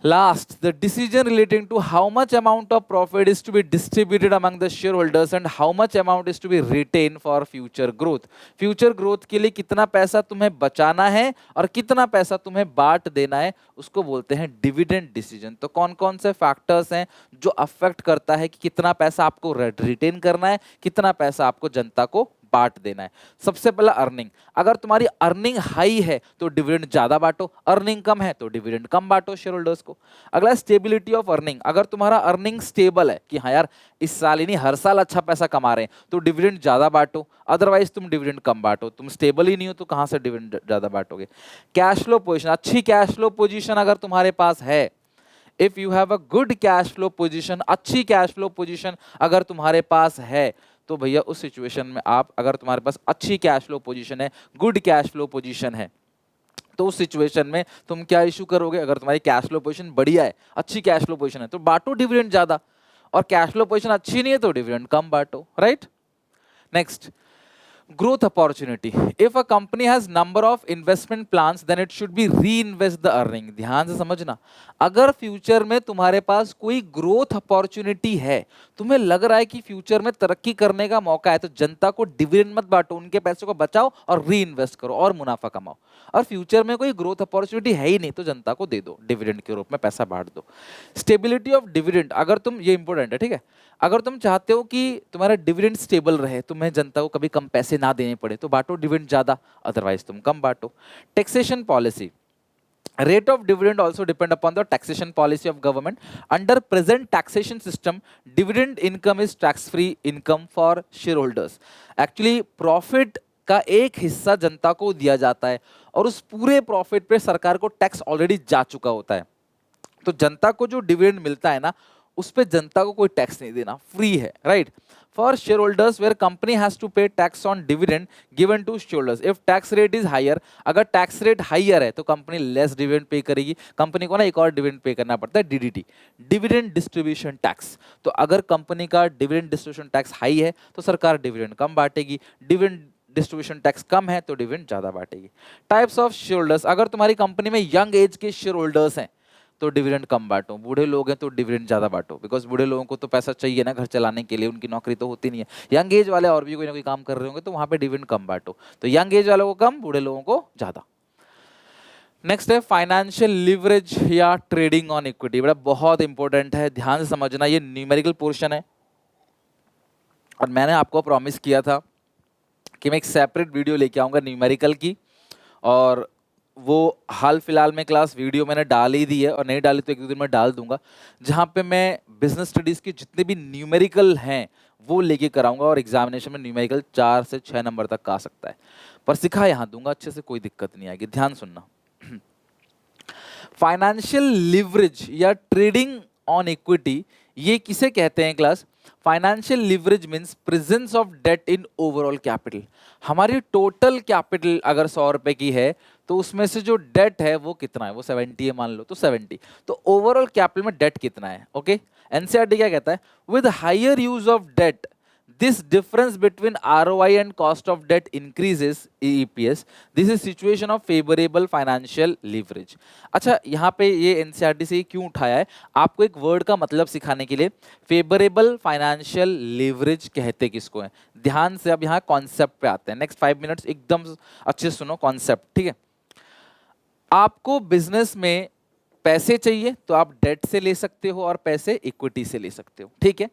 Last, the decision relating to how much amount of profit is to be distributed among the shareholders and how much amount is to be retained for future growth. Future growth के लिए कितना पैसा तुम्हें बचाना है और कितना पैसा तुम्हें बांट देना है, उसको बोलते हैं डिविडेंड डिसीजन। तो कौन कौन से फैक्टर्स हैं जो अफेक्ट करता है कि कितना पैसा आपको रिटेन करना है, कितना पैसा आपको जनता को बांट देना है। सबसे पहला अर्निंग, अगर तुम्हारी अर्निंग हाई है तो डिविडेंड ज्यादा बांटो, अर्निंग कम है तो डिविडेंड कम बांटो शेयर को। अगला स्टेबिलिटी ऑफ अर्निंग, अगर तुम्हारा अर्निंग स्टेबल है कि हाँ यार इस साल ही नहीं हर साल अच्छा पैसा कमा रहे हैं तो डिविडेंड ज्यादा बांटो, अदरवाइज तुम डिविडेंड कम बांटो। तुम स्टेबल ही नहीं हो तो कहां से डिविडेंड ज्यादा बांटोगे। कैश फ्लो पोजीशन, अच्छी कैश फ्लो पोजीशन अगर तुम्हारे पास है, if you have a good cash flow position, अच्छी कैश फ्लो पोजीशन अगर तुम्हारे पास है, तो भैया उस सिचुएशन में आप, अगर तुम्हारे पास अच्छी कैश फ्लो पोजीशन है, गुड कैश फ्लो पोजीशन है, तो उस सिचुएशन में तुम क्या इशू करोगे। अगर तुम्हारी कैश फ्लो पोजीशन बढ़िया है, अच्छी कैश फ्लो पोजीशन है, तो बांटो डिविडेंड ज्यादा, और कैश फ्लो पोजीशन अच्छी नहीं है तो डिविडेंड कम बांटो, right. Next, growth opportunity, if a company has number of investment plans then it should be reinvest the earning। ध्यान से समझना, अगर फ्यूचर में तुम्हारे पास कोई ग्रोथ अपॉर्चुनिटी है, तुम्हें लग रहा है कि फ्यूचर में तरक्की करने का मौका है, तो जनता को डिविडेंड मत बांटो, उनके पैसों को बचाओ और री इन्वेस्ट करो और मुनाफा कमाओ। और फ्यूचर में कोई ग्रोथ अपॉर्चुनिटी है ही नहीं तो जनता को दे दो, डिविडेंड के रूप में पैसा बांट दो। स्टेबिलिटी ऑफ डिविडेंड, अगर तुम, ये इंपॉर्टेंट है, ठीक है, अगर तुम चाहते हो कि तुम्हारा डिविडेंड स्टेबल रहे, तुम्हें जनता को कभी कम पैसे ना देने पड़े, तो बांटो डिविडेंड ज्यादा, अदरवाइज तुम कम बांटो। Taxation policy, Rate of dividend also depend upon the taxation policy of government. Under present taxation system, dividend income is tax free income for shareholders. Actually profit का एक हिस्सा जनता को दिया जाता है और उस पूरे प्रॉफिट पे सरकार को टैक्स ऑलरेडी जा चुका होता है। तो जनता को जो डिविडेंड मिलता है ना, उस पे जनता को कोई टैक्स नहीं देना, फ्री है, right. For share holders where company has to pay tax on dividend given to share holders if tax rate is higher. अगर टैक्स रेट हायर है तो कंपनी लेस डिविडेंड पे करेगी। कंपनी को ना एक और डिविडेंड पे करना पड़ता है, डीडीटी, डिविडेंड डिस्ट्रीब्यूशन टैक्स। तो अगर कंपनी का डिविडेंड डिस्ट्रीब्यूशन टैक्स हाई है तो सरकार डिविडेंड कम बांटेगी, डिविडेंड डिस्ट्रीब्यूशन टैक्स कम है तो डिविडेंड ज्यादा बांटेगी। टाइप्स ऑफ शेयर होल्डर्स, अगर तुम्हारी कंपनी में यंग एज के शेयर होल्डर्स हैं तो डिविडेंड कम बांटो, बूढ़े लोग हैं तो डिविडेंड ज्यादा बांटो, बिकॉज बूढ़े लोगों को तो पैसा चाहिए ना घर चलाने के लिए, उनकी नौकरी तो होती नहीं है। यंग एज वाले और भी कोई ना कोई काम कर रहे होंगे तो वहां पे डिविडेंड कम बांटो, तो यंग एज वालों को कम, बूढ़े लोगों को ज्यादा। नेक्स्ट है फाइनेंशियल लिवरेज या ट्रेडिंग ऑन इक्विटी। बड़ा बहुत इंपॉर्टेंट है, ध्यान से समझना, ये न्यूमेरिकल पोर्शन है और मैंने आपको प्रॉमिस किया था कि मैं एक सेपरेट वीडियो लेके आऊंगा न्यूमेरिकल की, और वो हाल फिलहाल में क्लास वीडियो मैंने डाल ही दी है और नहीं डाली तो एक दो दिन में डाल दूंगा, जहाँ पे मैं बिजनेस स्टडीज के जितने भी न्यूमेरिकल हैं वो लेके कराऊंगा और एग्जामिनेशन में न्यूमेरिकल 4 से 6 नंबर तक का आ सकता है, पर सिखा यहाँ दूंगा अच्छे से, कोई दिक्कत नहीं आएगी, ध्यान सुनना। फाइनेंशियल लिवरेज या ट्रेडिंग ऑन इक्विटी, ये किसे कहते हैं class? Financial leverage means presence of debt in overall capital. हमारी टोटल कैपिटल अगर 100 रुपए की है तो उसमें से जो डेट है वो कितना है, वो 70 है मान लो, तो 70, तो ओवरऑल कैपिटल में डेट कितना है, ओके। एनसीईआरटी क्या कहता है? With higher use of debt this difference between ROI and cost of debt increases EPS. This is situation of favorable financial leverage. अच्छा, यहाँ पे ये एनसीईआरटी से क्यों उठाया है? आपको एक वर्ड का मतलब सिखाने के लिए। फेवरेबल फाइनेंशियल लेवरेज कहते किसको है? ध्यान से अब यहाँ कॉन्सेप्ट पे आते हैं। नेक्स्ट 5 मिनट्स एकदम अच्छे से सुनो कॉन्सेप्ट, ठीक है। आपको बिजनेस में पैसे चाहिए तो आप डेट से ले सकते हो और पैसे इक्विटी से ले सकते हो, ठीक है।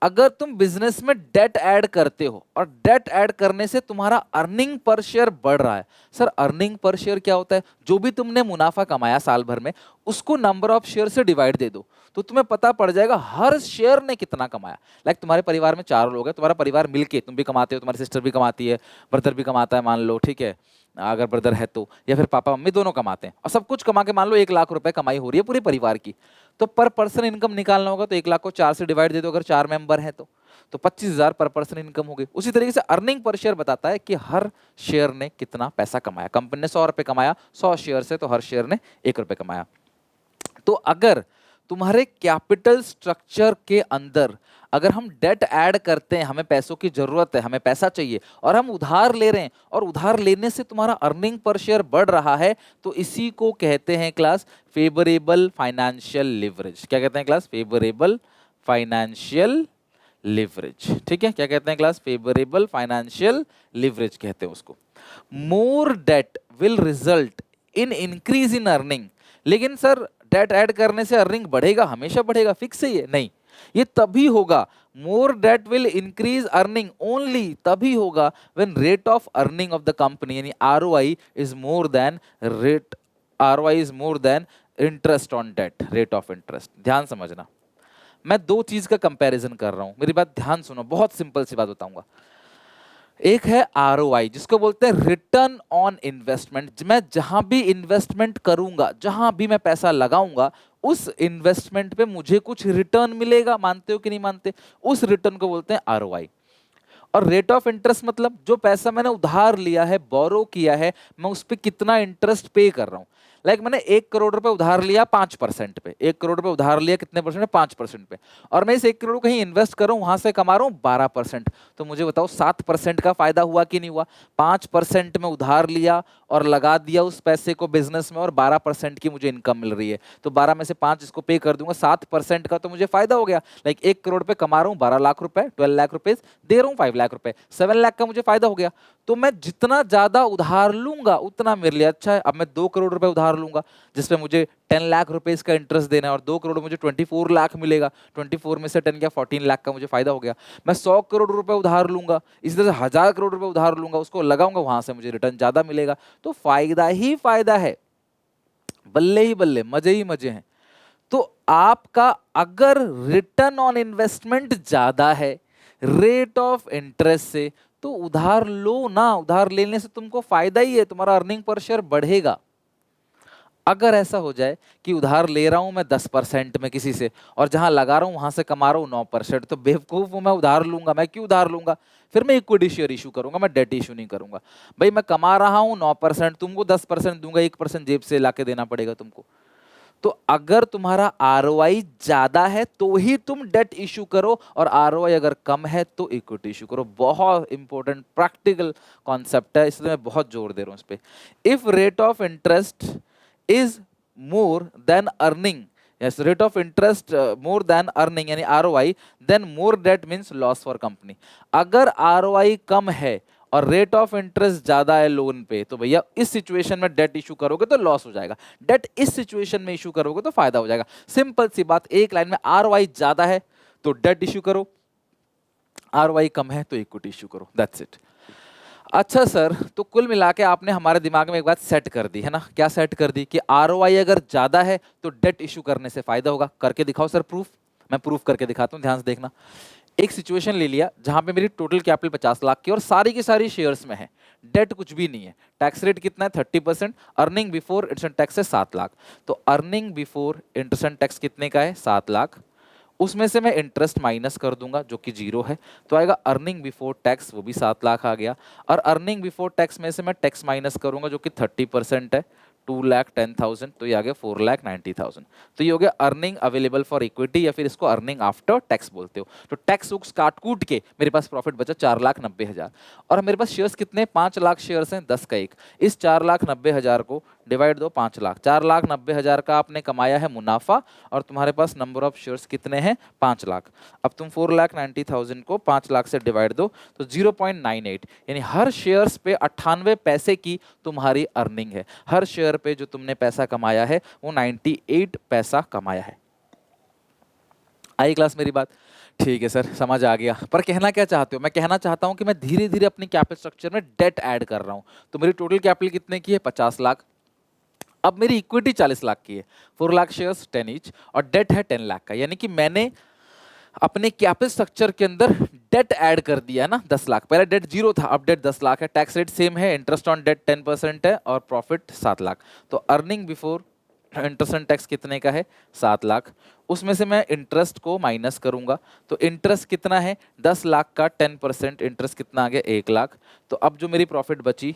अगर तुम बिजनेस में डेट ऐड करते हो और डेट ऐड करने से तुम्हारा अर्निंग पर शेयर बढ़ रहा है, सर अर्निंग पर शेयर क्या होता है? जो भी तुमने मुनाफा कमाया साल भर में उसको नंबर ऑफ शेयर से डिवाइड दे दो तो तुम्हें पता पड़ जाएगा हर शेयर ने कितना कमाया। लाइक तुम्हारे परिवार में 4 लोग हैं, तुम्हारा परिवार मिलके, तुम भी कमाते हो, तुम्हारी सिस्टर भी कमाती है, ब्रदर भी कमाता है मान लो, ठीक है, अगर ब्रदर है तो, या फिर पापा मम्मी दोनों कमाते हैं और सब कुछ कमा के मान लो 1 लाख रुपए कमाई हो रही है पूरे परिवार की, तो पर पर्सन इनकम निकालना होगा तो 1 लाख को 4 से डिवाइड दे दो, अगर 4 मेंबर हैं तो 25,000 पर पर्सन इनकम हो गई। उसी तरीके से अर्निंग पर शेयर बताता है कि हर शेयर ने कितना पैसा कमाया। कंपनी ने 100 रुपए कमाया 100 शेयर से, तो हर शेयर ने 1 रुपए कमाया। तो अगर तुम्हारे कैपिटल स्ट्रक्चर के अंदर अगर हम डेट ऐड करते हैं, हमें पैसों की जरूरत है, हमें पैसा चाहिए और हम उधार ले रहे हैं और उधार लेने से तुम्हारा अर्निंग पर शेयर बढ़ रहा है, तो इसी को कहते हैं क्लास फेवरेबल फाइनेंशियल लिवरेज। क्या कहते हैं क्लास? फेवरेबल फाइनेंशियल लिवरेज, ठीक है। क्या कहते हैं क्लास? फेवरेबल फाइनेंशियल लिवरेज कहते हैं उसको। More debt will result in increase in earning. लेकिन सर डेट ऐड करने से अर्निंग बढ़ेगा, हमेशा बढ़ेगा, फिक्स है ये? नहीं, ये तभी होगा, more debt will increase earning only तभी होगा when rate of earning of the company यानी ROI is more than rate, ROI is more than interest on debt, rate of interest. ध्यान समझना, मैं 2 चीज का कंपैरिजन कर रहा हूं, मेरी बात ध्यान सुनो, बहुत सिंपल सी बात बताऊंगा। एक है आरओआई जिसको बोलते हैं रिटर्न ऑन इन्वेस्टमेंट। मैं जहां भी इन्वेस्टमेंट करूंगा, जहां भी मैं पैसा लगाऊंगा, उस इन्वेस्टमेंट पे मुझे कुछ रिटर्न मिलेगा, मानते हो कि नहीं मानते? उस रिटर्न को बोलते हैं आरओआई। और रेट ऑफ इंटरेस्ट मतलब जो पैसा मैंने उधार लिया है, बोरो किया है, मैं उस पर कितना इंटरेस्ट पे कर रहा हूं। लाइक मैंने 1 करोड़ रुपए उधार लिया 5% पे, 1 करोड़ रुपए उधार लिया कितने परसेंट पे? 5% पे, और मैं इस 1 करोड़ कहीं इन्वेस्ट करूं, वहां से कमा रहा हूं 12%, तो मुझे बताओ 7% का फायदा हुआ कि नहीं हुआ? 5% में उधार लिया और लगा दिया उस पैसे को बिजनेस में और 12% की मुझे इनकम मिल रही है, तो 12 में से 5 इसको पे कर दूंगा, 7% का तो मुझे फायदा हो गया। लाइक 1 करोड़ पे कमा रहा हूँ 12 लाख रुपए, 12 लाख रुपए दे रहा हूँ 5 लाख रुपए, 7 लाख का मुझे फायदा हो गया। तो मैं जितना ज्यादा उधार लूंगा उतना मेरे लिए अच्छा है। अब मैं 2 करोड़ रुपए उधार लूंगा जिसपे मुझे 10 लाख रुपए इसका इंटरेस्ट देना है और 2 करोड़ मुझे 24 लाख मिलेगा, 24 में से 10 क्या 14 लाख का मुझे फायदा हो गया। मैं 100 करोड़ रुपए उधार लूंगा, इसी तरह से 1000 करोड़ रुपए उधार लूंगा, उसको लगाऊंगा, वहां से मुझे रिटर्न ज्यादा मिलेगा, तो फायदा ही फायदा है। बल्ले ही बल्ले, मजे ही मजे हैं। तो आपका अगर रिटर्न ऑन इन्वेस्टमेंट ज्यादा है रेट ऑफ इंटरेस्ट से, तो उधार लो ना, उधार लेने से तुमको फायदा ही है, तुम्हारा अर्निंग पर शेयर बढ़ेगा। अगर ऐसा हो जाए कि उधार ले रहा हूं मैं 10% में किसी से, और जहां लगा रहा हूं वहां से कमा रहा हूं 9%, तो बेवकूफ हूं मैं, उधार लूंगा। मैं क्यों उधार लूंगा? फिर मैं इक्विटी शेयर इशू करूंगा, मैं डेट इशू नहीं करूंगा। भाई मैं कमा रहा हूं 9%, तुमको 10% दूंगा, 1% जेब से लाके देना पड़ेगा तुमको। तो अगर तुम्हारा आरओआई ज्यादा है तो ही तुम डेट इशू करो, और आरओआई अगर कम है तो इक्विटी इशू करो। बहुत इंपॉर्टेंट प्रैक्टिकल कॉन्सेप्ट है, इसलिए मैं बहुत जोर दे रहा हूं इस पे। If rate of interest is more then earning, yes, rate of interest more than earning यानी ROI, then more debt means loss for company। अगर ROI कम है और रेट ऑफ इंटरेस्ट ज्यादा है लोन पे, तो भैया इस सिचुएशन में डेट इशू करोगे तो लॉस हो जाएगा, डेट इस सिचुएशन में इशू करोगे तो फायदा हो जाएगा। सिंपल सी बात, एक लाइन में, ROI ज्यादा है तो डेट इशू करो, ROI कम है तो इक्विटी इशू करो, दैट्स इट। अच्छा सर, तो कुल मिला के आपने हमारे दिमाग में एक बात सेट कर दी है ना, क्या सेट कर दी? कि आरओआई अगर ज्यादा है तो डेट इशू करने से फायदा होगा। करके दिखाओ सर प्रूफ। मैं प्रूफ करके दिखाता हूं, ध्यान से देखना। एक सिचुएशन ले लिया जहां पे मेरी टोटल कैपिटल 50 लाख की और सारी की सारी शेयर्स में है, डेट कुछ भी नहीं है, टैक्स रेट कितना है 30%, earning before interest and tax है 7 लाख। तो earning before interest and tax कितने का है? 7 लाख। उसमें से मैं इंटरेस्ट माइनस कर दूंगा जो कि 0 है, तो आएगा अर्निंग बिफोर टैक्स, वो भी 7 लाख आ गया। और अर्निंग बिफोर टैक्स में से मैं टैक्स माइनस करूंगा जो कि 30% है, 2,10,000, तो ये आ गया 4,90,000। तो ये हो गया अर्निंग अवेलेबल फॉर इक्विटी, या फिर इसको अर्निंग आफ्टर टैक्स बोलते हो। तो टैक्स उक्स काट कूट के मेरे पास प्रॉफिट बचा 4,90,000। और मेरे पास शेयर्स कितने? 5 लाख शेयर्स हैं, 10 का एक। इस 4,90,000 को डिवाइड दो 5 लाख, 4,90,000 का आपने कमाया है मुनाफा, और तुम्हारे पास नंबर ऑफ शेयर्स कितने हैं? 5 लाख। अब तुम 4,90,000 को 5 लाख से डिवाइड दो तो 0.98, यानी हर शेयर्स पे 98 पैसे की तुम्हारी अर्निंग है। हर शेयर पे जो तुमने पैसा कमाया है वो 98 पैसा कमाया है। आई क्लास मेरी बात? ठीक है सर, समझ आ गया। पर कहना क्या चाहते हो? मैं कहना चाहता हूं कि मैं धीरे धीरे अपनी कैपिटल स्ट्रक्चर में डेट ऐड कर रहा हूं। तो मेरी टोटल कैपिटल कितने की है? 50 लाख। अब मेरी इक्विटी 40 लाख की है, 4 लाख शेयर्स 10 ईच, और डेट है 10 लाख का। यानी कि मैंने अपने कैपिटल स्ट्रक्चर के अंदर डेट ऐड कर दिया है ना 10 लाख। पहले डेट 0 था, अब डेट 10 लाख है। टैक्स रेट सेम है, इंटरेस्ट ऑन डेट 10% है, और प्रॉफिट 7 लाख। तो earning before interest and tax कितने का है? 7 लाख। उसमें से मैं इंटरेस्ट को माइनस करूंगा, तो इंटरेस्ट कितना है? 10 लाख का 10% इंटरेस्ट कितना आ गया? 1 लाख। तो अब जो मेरी प्रॉफिट बची,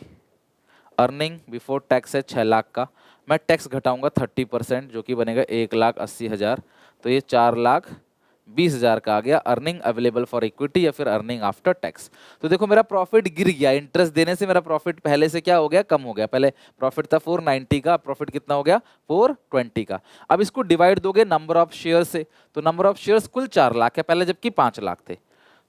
अर्निंग बिफोर टैक्स है 6 लाख का, मैं टैक्स घटाऊंगा 30% जो कि बनेगा 1,80,000। तो ये 4,20,000 का आ गया अर्निंग अवेलेबल फॉर इक्विटी, या फिर अर्निंग आफ्टर टैक्स। तो देखो मेरा प्रॉफिट गिर गया, इंटरेस्ट देने से मेरा प्रॉफिट पहले से क्या हो गया? कम हो गया। पहले प्रॉफिट था 490 का, प्रॉफिट कितना हो गया? 420 का। अब इसको डिवाइड दोगे नंबर ऑफ शेयर से, तो नंबर ऑफ शेयर्स कुल 4 लाख है पहले, जबकि 5 लाख थे।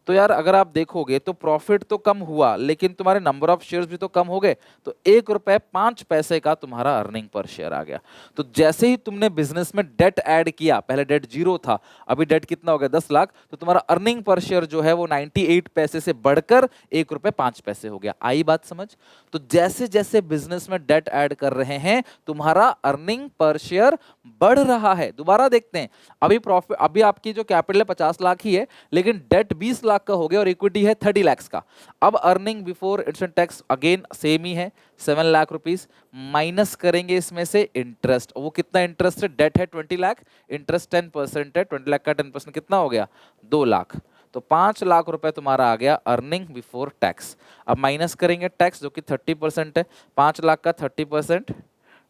तो यार अगर आप देखोगे तो प्रॉफिट तो कम हुआ, लेकिन तुम्हारे नंबर ऑफ शेयर्स भी तो कम हो गए। तो 1 रुपए 5 पैसे का तुम्हारा अर्निंग पर शेयर आ गया। तो जैसे ही तुमने बिजनेस में डेट ऐड किया, पहले डेट 0 था, अभी डेट कितना हो गया? 10 लाख, तो तुम्हारा अर्निंग पर शेयर जो है वो 98 पैसे से बढ़कर 1 रुपए 5 पैसे हो गया। आई बात समझ? तो जैसे जैसे बिजनेस में डेट ऐड कर रहे हैं, तुम्हारा अर्निंग पर शेयर बढ़ रहा है। दोबारा देखते हैं, अभी प्रॉफिट, अभी आपकी जो कैपिटल है 50 लाख ही है, लेकिन डेट 20 लाख का हो गया और इक्विटी है 30 लाख का। अब earning before interest tax again same ही है, 7 लाख रुपीस। माइनस करेंगे इसमें से इंटरेस्ट, वो कितना इंटरेस्ट है? डेट है 20 लाख, इंटरेस्ट 10% है, 20 लाख का 10% कितना हो गया? 2 लाख। तो 5 लाख रुपए तुम्हारा आ गया अर्निंग बिफोर टैक्स। अब माइनस करेंगे टैक्स जो कि 30% है, 5 लाख का 30%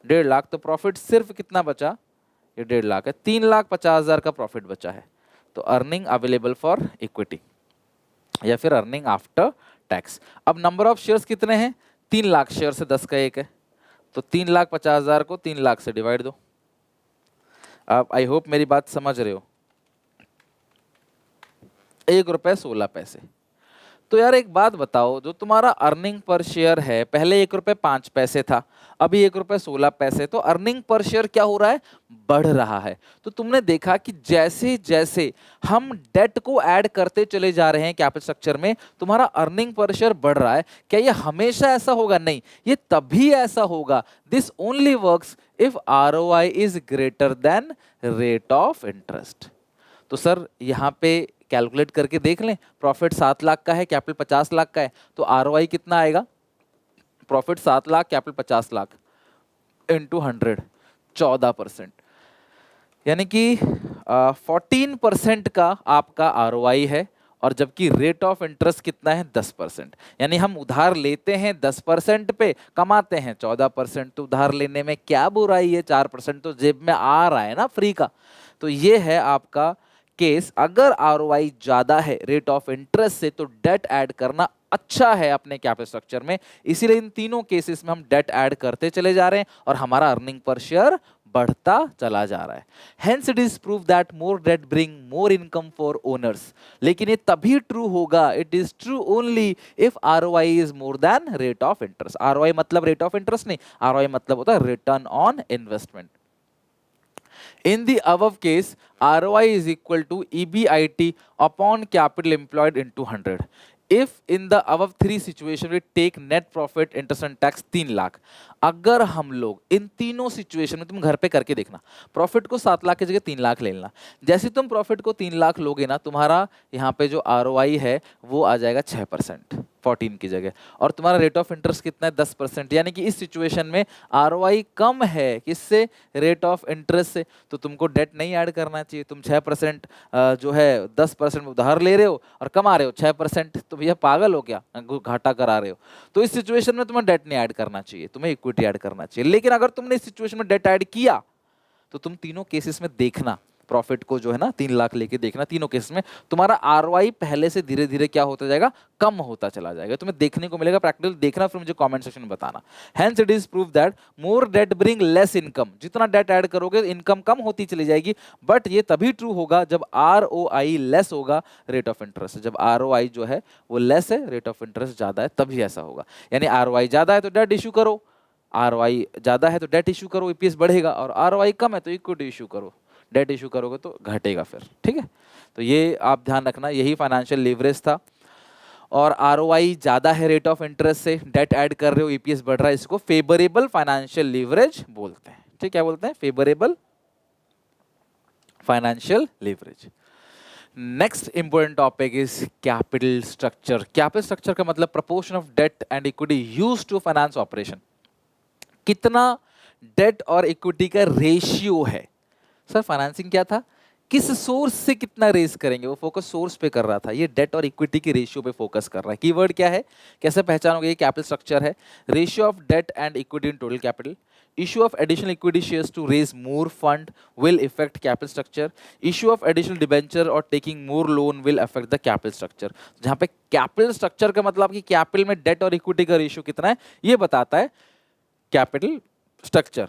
1.5 लाख। तो प्रॉफिट सिर्फ कितना बचा? ये 1.5 लाख है, 3,50,000 का प्रॉफिट बचा है। तो अर्निंग अवेलेबल फॉर इक्विटी, या फिर अर्निंग आफ्टर टैक्स। अब नंबर ऑफ शेयर्स कितने हैं? 3 लाख शेयर से 10 का एक है, तो 3,50,000 को 3 लाख से डिवाइड दो। आप आई होप मेरी बात समझ रहे हो। 1 रुपए 16 पैसे। तो यार एक बात बताओ, जो तुम्हारा अर्निंग पर शेयर है, पहले 1 रुपए 5 पैसे था, अभी 1 रुपए 16 पैसे, तो अर्निंग पर शेयर क्या हो रहा है, बढ़ रहा है। तो तुमने देखा कि जैसे जैसे हम डेट को ऐड करते चले जा रहे हैं कैपिटल स्ट्रक्चर में, तुम्हारा अर्निंग पर शेयर बढ़ रहा है। क्या ये हमेशा ऐसा होगा? नहीं, ये तभी ऐसा होगा, this only works if ROI is greater than rate of interest. तो सर यहाँ पे कैलकुलेट करके देख लें, प्रॉफिट 7 लाख का है, कैपिटल 50 लाख का है, तो आरओआई कितना आएगा? Profit 7 lakh, capital 50 lakh, into 100, 14%, यानी कि 14% का आपका आरओआई है। और जबकि रेट ऑफ इंटरेस्ट कितना है? 10%। यानी हम उधार लेते हैं 10% पे, कमाते हैं 14%। तो उधार लेने में क्या बुराई है? 4% तो जेब में आ रहा है ना फ्री का। तो ये है आपका केस। अगर आरओआई ज्यादा है रेट ऑफ इंटरेस्ट से, तो डेट ऐड करना अच्छा है अपने कैपिटल स्ट्रक्चर में। इसीलिए इन तीनों केसेस में हम डेट ऐड करते चले जा रहे हैं और हमारा अर्निंग पर शेयर बढ़ता चला जा रहा है। Hence it is prove that more debt bring more income for owners. लेकिन ये तभी ट्रू होगा, it is true only if ROI is more than rate of interest. ROI मतलब रेट ऑफ इंटरेस्ट नहीं, आरओआई मतलब होता है return on investment. In the above case, ROI is equal to EBIT upon capital employed into 100. If in the above three situation we take net profit, interest and tax 3 lakh, अगर हम लोग इन तीनों situation में, तुम घर पे करके देखना, प्रॉफिट को 7 लाख की जगह 3 लाख ले लेना। जैसे तुम प्रॉफिट को 3 लाख लोगे ना, तुम्हारा यहाँ पे जो आरओआई है वो आ जाएगा 6%, 14 की जगह। और तुम्हारा रेट ऑफ इंटरेस्ट कितना है? 10%। यानी कि इस सिचुएशन में आरओआई कम है, किससे? रेट ऑफ इंटरेस्ट से। तो तुमको डेट नहीं ऐड करना चाहिए। तुम 6% जो है 10% उधार ले रहे हो और कमा रहे हो 6%, तो भैया पागल हो क्या, घाटा करा रहे हो। तो इस सिचुएशन में तुम्हें डेट नहीं ऐड करना चाहिए, तुम्हें इक्विटी ऐड करना चाहिए। लेकिन अगर तुमने इस सिचुएशन में डेट ऐड किया, तो तुम तीनों केसेस में देखना, प्रॉफिट को जो है ना 3 लाख लेके देखना, तीनों केस में तुम्हारा आरओआई पहले से धीरे धीरे क्या होता जाएगा? कम होता चला जाएगा। तुम्हें देखने को मिलेगा, प्रैक्टिकल देखना, फिर मुझे कमेंट सेक्शन में बताना। Hence it is prove that more debt bring less income. जितना डेट ऐड करोगे इनकम कम होती चली जाएगी। बट ये तभी ट्रू होगा जब आरओआई लेस होगा रेट ऑफ इंटरेस्ट। जब आरओआई जो है वो लेस है, रेट ऑफ इंटरेस्ट ज्यादा है, तभी ऐसा होगा। यानी आरओआई ज्यादा है तो डेट इशू करो, आरओआई ज्यादा है तो डेट इशू करो, ईपीएस बढ़ेगा। और आरओआई कम है तो इक्विटी इशू करो, डेट इशू करोगे तो घटेगा फिर। ठीक है, तो ये आप ध्यान रखना, यही फाइनेंशियल लीवरेज था। और आरओआई ज्यादा है रेट ऑफ इंटरेस्ट से, डेट ऐड कर रहे हो, ईपीएस बढ़ रहा है, इसको फेवरेबल फाइनेंशियल लीवरेज बोलते हैं। ठीक, क्या बोलते हैं? Favourable financial leverage. Next important topic is capital structure. Capital structure का मतलब proportion of debt and equity used to finance operation. कितना डेट और इक्विटी का रेशियो है। सर फाइनेंसिंग क्या था, किस सोर्स से कितना रेज करेंगे, वो फोकस सोर्स पे कर रहा था। ये डेट और इक्विटी के रेशियो पे फोकस कर रहा है। कीवर्ड क्या है, कैसे पहचानोगे? ये कैपिटल स्ट्रक्चर है। Ratio of debt and equity in total capital, issue of additional equity shares to raise more fund will affect capital structure, issue of additional debenture or taking more loan will affect the capital structure। जहां पे capital structure का मतलब कि capital में date और equity का ratio कितना है, ये बताता है कैपिटल स्ट्रक्चर।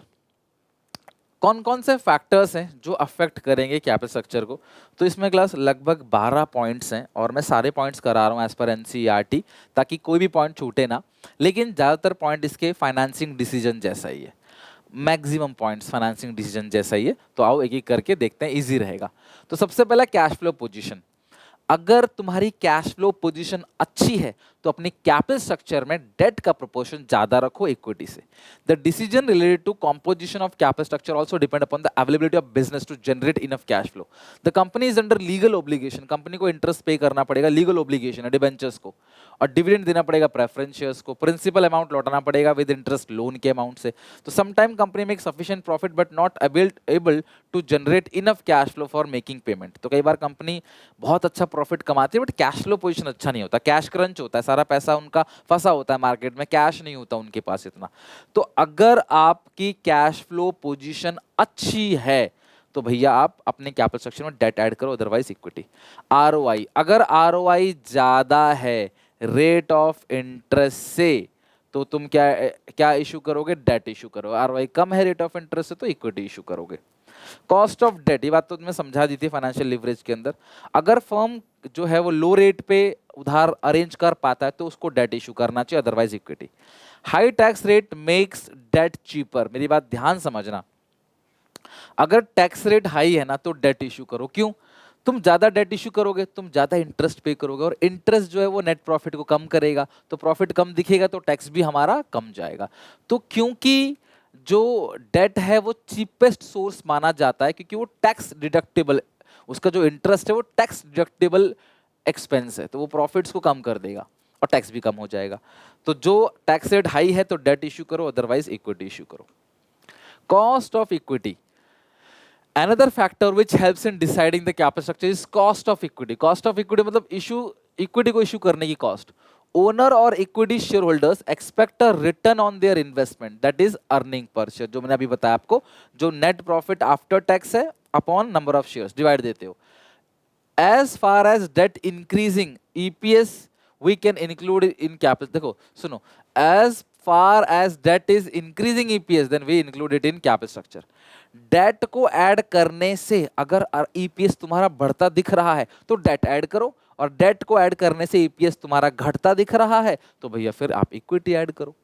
कौन कौन से फैक्टर्स हैं जो अफेक्ट करेंगे कैपिटल स्ट्रक्चर को? तो इसमें क्लास लगभग 12 पॉइंट्स हैं और मैं सारे पॉइंट्स करा रहा हूँ एज पर एनसीईआरटी, ताकि कोई भी पॉइंट छूटे ना। लेकिन ज़्यादातर पॉइंट इसके फाइनेंसिंग डिसीजन जैसा ही है, मैक्सिमम पॉइंट्स फाइनेंसिंग डिसीजन जैसा ही है। तो आओ एक एक करके देखते हैं, इजी रहेगा। तो सबसे पहला कैश फ्लो पोजीशन। अगर तुम्हारी कैश फ्लो पोजीशन अच्छी है तो अपनी कैपिटल स्ट्रक्चर में डेट का प्रोपोर्शन ज्यादा रखो इक्विटी से। The decision related to composition of capital structure also depend upon the availability of business to generate enough cash flow. The company is under legal obligation, company को interest pay करना पड़ेगा, legal obligation है debentures को, और dividend देना पड़ेगा preference shares को, principal amount लौटाना पड़ेगा विद इंटरेस्ट लोन के अमाउंट से। तो sometime company make sufficient profit but not able to generate enough cash flow for making payment. तो कई बार कंपनी बहुत अच्छा प्रॉफिट कमाती है बट कैश फ्लो पोजीशन अच्छा नहीं होता, कैश क्रंच होता है, सारा पैसा उनका फंसा होता है मार्केट में, कैश नहीं होता उनके पास इतना। तो अगर आपकी कैश फ्लो पोजीशन अच्छी है तो भैया आप अपने कैपिटल स्ट्रक्चर में डेट ऐड करो, अदरवाइज इक्विटी। आरओआई, अगर आरओआई ज्यादा है रेट ऑफ इंटरेस्ट से तो तुम क्या क्या इशू करोगे? डेट इशू करोगे। आरओआई कम है रेट ऑफ इंटरेस्ट से तो इक्विटी इशू करोगे। कॉस्ट ऑफ डेट, ये बात तो तुम्हें समझा दी थी फाइनेंशियल लिवरेज के अंदर। अगर फर्म जो है वो लो रेट पे उधार अरेंज कर पाता है तो उसको डेट इशू करना चाहिए, otherwise equity. High tax rate makes debt cheaper, मेरी बात ध्यान समझना। अगर टैक्स रेट हाई है ना तो डेट इशू करो। क्यों? तुम ज्यादा डेट इशू करोगे, तुम ज्यादा इंटरेस्ट पे करोगे, और इंटरेस्ट जो है वो नेट प्रॉफिट को कम करेगा, तो प्रॉफिट कम दिखेगा तो टैक्स भी हमारा कम जाएगा। तो क्योंकि जो डेट है वो चीपेस्ट सोर्स माना जाता है, क्योंकि वो टैक्स डिडक्टेबल, उसका जो इंटरेस्ट है वो टैक्स डिडक्टेबल एक्सपेंस है, तो वो प्रॉफिट्स को कम कर देगा और टैक्स भी कम हो जाएगा। तो जो टैक्स रेट हाई है तो डेट इशू करो, अदरवाइज इक्विटी इशू करो। Cost of equity, another factor which helps in deciding the capital structure is cost of equity. Cost of equity मतलब इशू, इक्विटी को इशू करने की कॉस्ट। ओनर और equity share holders expect a return on their investment, that is earning per share, जो मैंने अभी बताया आपको, जो नेट प्रॉफिट आफ्टर टैक्स है upon number of shares divide देते हो। As far as debt increasing EPS we can include in capital, देखो सुनो, as far as debt is increasing EPS then we include it in capital structure. Date को add करने से अगर EPS तुम्हारा बढ़ता दिख रहा है तो डेट ऐड करो, और डेट को ऐड करने से ईपीएस तुम्हारा घटता दिख रहा है तो भैया फिर आप इक्विटी ऐड करो।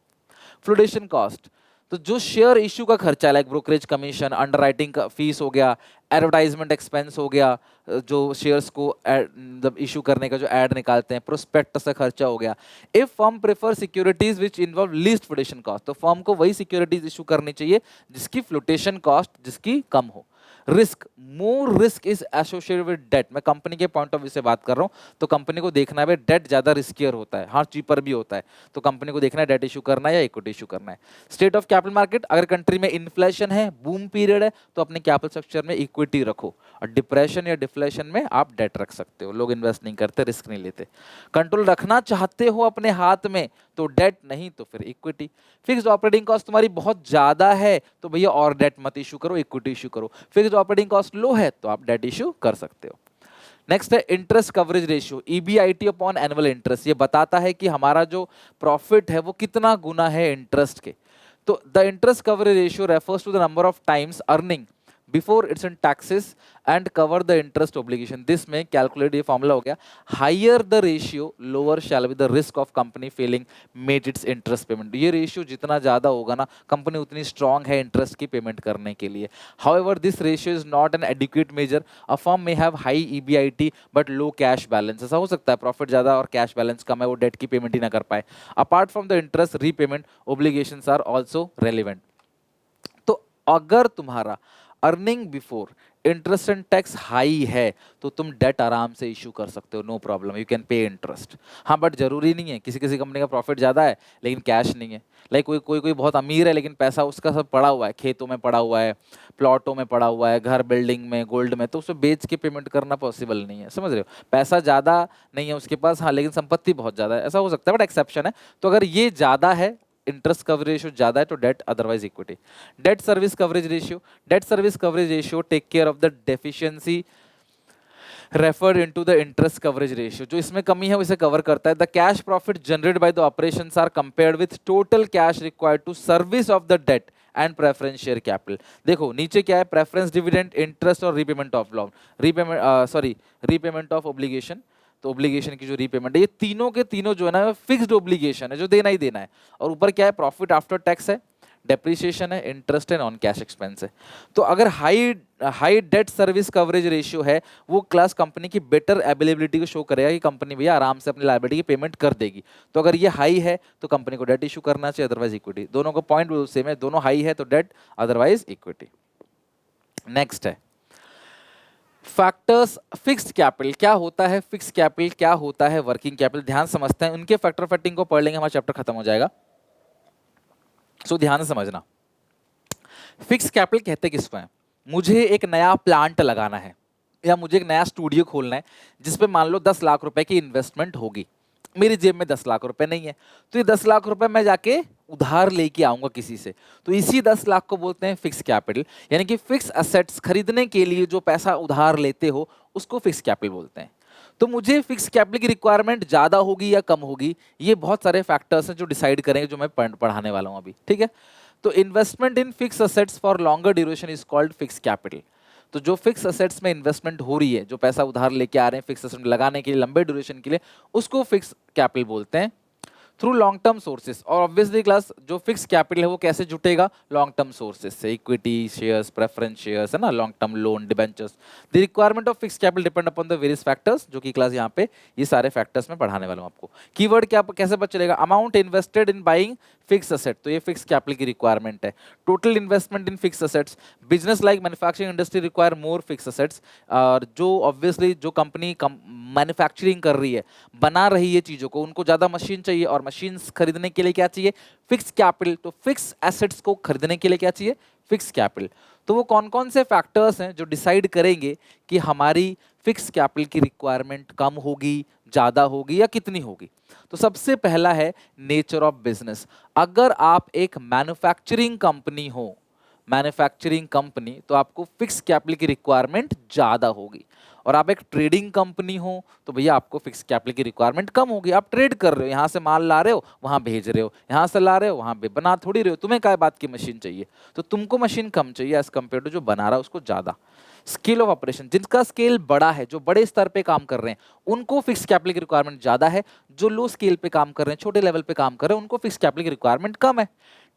फ्लोटेशन कॉस्ट, तो जो शेयर इश्यू का खर्चा, लाइक ब्रोकरेज कमीशन, अंडरराइटिंग का फीस हो गया, एडवर्टाइजमेंट एक्सपेंस हो गया, जो शेयर्स को मतलब इशू करने का जो ऐड निकालते हैं, प्रोस्पेक्टस का खर्चा हो गया। If firm prefer securities which involve least flotation cost, तो फर्म को वही सिक्योरिटीज इशू करनी चाहिए जिसकी फ्लोटेशन कॉस्ट जिसकी कम हो। Risk, more risk is associated with debt, मैं कंपनी के पॉइंट ऑफ व्यू से बात कर रहा हूं, तो कंपनी को देखना है डेट ज्यादा रिस्कियर होता है, हाँ चीपर भी होता है, तो कंपनी को देखना है डेट इशू करना है या इक्विटी इशू करना है। स्टेट ऑफ कैपिटल मार्केट, अगर कंट्री में इन्फ्लेशन है, बूम पीरियड है, तो अपने कैपिटल स्ट्रक्चर में इक्विटी रखो, और डिप्रेशन या डिफ्लेशन में आप डेट रख सकते हो। लोग इन्वेस्ट नहीं करते, रिस्क नहीं लेते। कंट्रोल रखना चाहते हो अपने हाथ में तो डेट, नहीं तो फिर इक्विटी। फिक्स्ड ऑपरेटिंग कॉस्ट तुम्हारी बहुत ज्यादा है तो भैया और डेट मत इशू करो, इक्विटी इशू करो। फिक्स्ड ऑपरेटिंग कॉस्ट लो है तो आप डेट इशू कर सकते हो। नेक्स्ट है interest coverage ratio, EBIT upon annual interest, ये बताता है कि हमारा जो प्रॉफिट है वो कितना गुना है इंटरेस्ट के। तो the interest coverage ratio refers to the number of times earning before its in taxes and cover the interest obligation. This में कैलकुलेट, ये फॉर्मूला हो गया, higher the ratio lower shall be the risk of company failing made its interest payment. ये ratio जितना ज्यादा होगा ना, company उतनी स्ट्रांग है इंटरेस्ट की पेमेंट करने के लिए। However this ratio is not an adequate measure, a firm may have high EBIT but low cash balance. ऐसा हो सकता है प्रॉफिट ज्यादा और कैश बैलेंस कम है, वो डेट की पेमेंट ही ना कर पाए। Apart from the interest repayment obligations are also relevant. तो अगर तुम्हारा earning before interest and tax high है तो तुम डेट आराम से इशू कर सकते हो, no problem, you can pay interest. हाँ बट जरूरी नहीं है, किसी किसी कंपनी का प्रॉफिट ज्यादा है लेकिन कैश नहीं है, लाइक कोई कोई कोई बहुत अमीर है लेकिन पैसा उसका सब पड़ा हुआ है, खेतों में पड़ा हुआ है, प्लॉटों में पड़ा हुआ है, घर बिल्डिंग में, गोल्ड में, तो उसे बेच के पेमेंट करना पॉसिबल नहीं है, समझ रहे हो? पैसा ज्यादा नहीं है उसके पास, हाँ लेकिन संपत्ति बहुत ज्यादा है, ऐसा हो सकता है बट एक्सेप्शन है। तो अगर ये ज्यादा है, इंटरेस्ट कवरेज रेशियो ज्यादा है, तो debt otherwise equity. Debt service coverage ratio, debt service coverage ratio take care of the deficiency referred into the interest coverage ratio, जो इसमें कमी है उसे कवर करता है। The cash profit generated by the operations are compared with total cash required to service of the debt and preference share capital. देखो नीचे क्या है, प्रेफरेंस डिविडेंड, इंटरेस्ट और repayment of loan, repayment of obligation. तो obligation की जो repayment है, ये तीनों के तीनों जो है ना फिक्स्ड ऑब्लिगेशन है, जो देना ही देना है। और ऊपर क्या है, प्रॉफिट आफ्टर टैक्स है, डेप्रिसिएशन है, इंटरेस्ट है, नॉन कैश एक्सपेंस है। तो अगर high date service coverage ratio है, वो क्लास कंपनी की बेटर अवेलेबिलिटी को शो करेगा कि कंपनी भैया आराम से अपनी लायबिलिटी की पेमेंट कर देगी। तो अगर ये हाई है तो कंपनी को डेट इशू करना चाहिए, अदरवाइज इक्विटी। दोनों का पॉइंट सेम है, दोनों हाई है तो डेट, अदरवाइज इक्विटी। नेक्स्ट है फैक्टर्स, फिक्स्ड कैपिटल क्या होता है, फिक्स्ड कैपिटल क्या होता है, वर्किंग कैपिटल, ध्यान समझते हैं। उनके फैक्टर फैक्टिंग को पढ़ लेंगे, हमारा चैप्टर खत्म हो जाएगा, सो ध्यान से समझना। फिक्स्ड कैपिटल कहते किसको है, मुझे एक नया प्लांट लगाना है या मुझे एक नया स्टूडियो खोलना है जिसपे मान लो 10 लाख रुपए की इन्वेस्टमेंट होगी, मेरी जेब में 10 लाख रुपए नहीं है, तो ये 10 लाख रुपए मैं जाके उधार लेके आऊंगा किसी से, तो इसी 10 लाख को बोलते हैं फिक्स कैपिटल। यानी कि फिक्स असेट्स खरीदने के लिए जो पैसा उधार लेते हो उसको फिक्स कैपिटल बोलते हैं। तो मुझे फिक्स कैपिटल की रिक्वायरमेंट ज्यादा होगी या कम होगी, ये बहुत सारे फैक्टर्स हैं जो डिसाइड करेंगे, जो मैं पढ़ाने वाला हूं अभी, ठीक है। तो investment in fix assets for longer duration is called fix capital. तो जो फिक्स असेट्स में इन्वेस्टमेंट हो रही है, जो पैसा उधार लेके आ रहे हैं फिक्स असेट लगाने के लिए लंबे ड्यूरेशन के लिए, उसको फिक्स कैपिटल बोलते हैं। थ्रू लॉन्ग टर्म सोर्सेस, और ऑब्वियसली क्लास जो फिक्स कैपिटल है वो कैसे जुटेगा, लॉन्ग टर्म सोर्सेस से, इक्विटी शेयर्स, प्रेफरेंस शेयर्स है ना, long term loan, debentures. The requirement of fix capital depend upon the various factors, जो कि क्लास यहाँ पे ये सारे फैक्टर्स में पढ़ाने वाला हूँ आपको। कीवर्ड क्या कैसे पता चलेगा, amount invested in buying fix asset, तो ये फिक्स कैपिटल की रिक्वायरमेंट है। Total investment in fix assets, business like manufacturing industry require more fix assets, और जो ऑब्वियसली जो कंपनी मैन्युफैक्चरिंग कर रही है, बना रही है चीजों को, उनको ज्यादा मशीन चाहिए, और मशीन खरीदने के लिए क्या चाहिए, फिक्स कैपिटल। तो फिक्स एसेट्स को खरीदने के लिए क्या चाहिए, फिक्स कैपिटल। तो वो कौन कौन से फैक्टर्स हैं जो डिसाइड करेंगे कि हमारी फिक्स कैपिटल की रिक्वायरमेंट कम होगी, ज्यादा होगी, या कितनी होगी। तो सबसे पहला है नेचर ऑफ बिजनेस। अगर आप एक मैन्युफैक्चरिंग कंपनी हो, मैन्युफैक्चरिंग कंपनी, तो आपको फिक्स कैपिटल की रिक्वायरमेंट ज्यादा होगी। और आप एक ट्रेडिंग कंपनी हो तो भैया आपको फिक्स कैपिटल की रिक्वायरमेंट कम होगी। आप ट्रेड कर रहे हो, यहाँ से माल ला रहे हो, वहाँ भेज रहे हो, यहाँ से ला रहे हो, वहाँ बना थोड़ी रहे हो, तुम्हें क्या बात की मशीन चाहिए, तो तुमको मशीन कम चाहिए एज कम्पेयर टू जो बना रहा है उसको ज्यादा। स्केल ऑफ ऑपरेशन, जिनका स्केल बड़ा है, जो बड़े स्तर पे काम कर रहे हैं, उनको फिक्स कैपिटल की रिक्वायरमेंट ज्यादा है। जो लो स्केल पे काम कर रहे हैं, छोटे लेवल पे काम कर रहे हैं, उनको फिक्स कैपिटल की रिक्वायरमेंट कम है।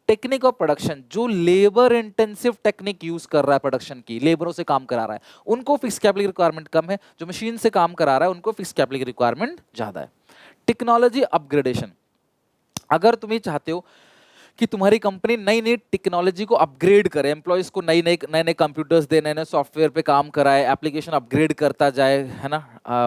टेक्निक ऑफ प्रोडक्शन, जो लेबर इंटेंसिव टेक्निक यूज कर रहा है प्रोडक्शन की, लेबरों से काम करा रहा है, उनको फिक्स कैपिटल की रिक्वायरमेंट कम है। जो मशीन से काम करा रहा है उनको फिक्स कैपिटल की रिक्वायरमेंट ज्यादा है। टेक्नोलॉजी अपग्रेडेशन, अगर तुम ये चाहते हो कि तुम्हारी कंपनी नई नई टेक्नोलॉजी को अपग्रेड करे, एम्प्लॉयज को नई नई नए नए कंप्यूटर्स दे, नए नए सॉफ्टवेयर पे काम कराए, एप्लीकेशन अपग्रेड करता जाए, है ना,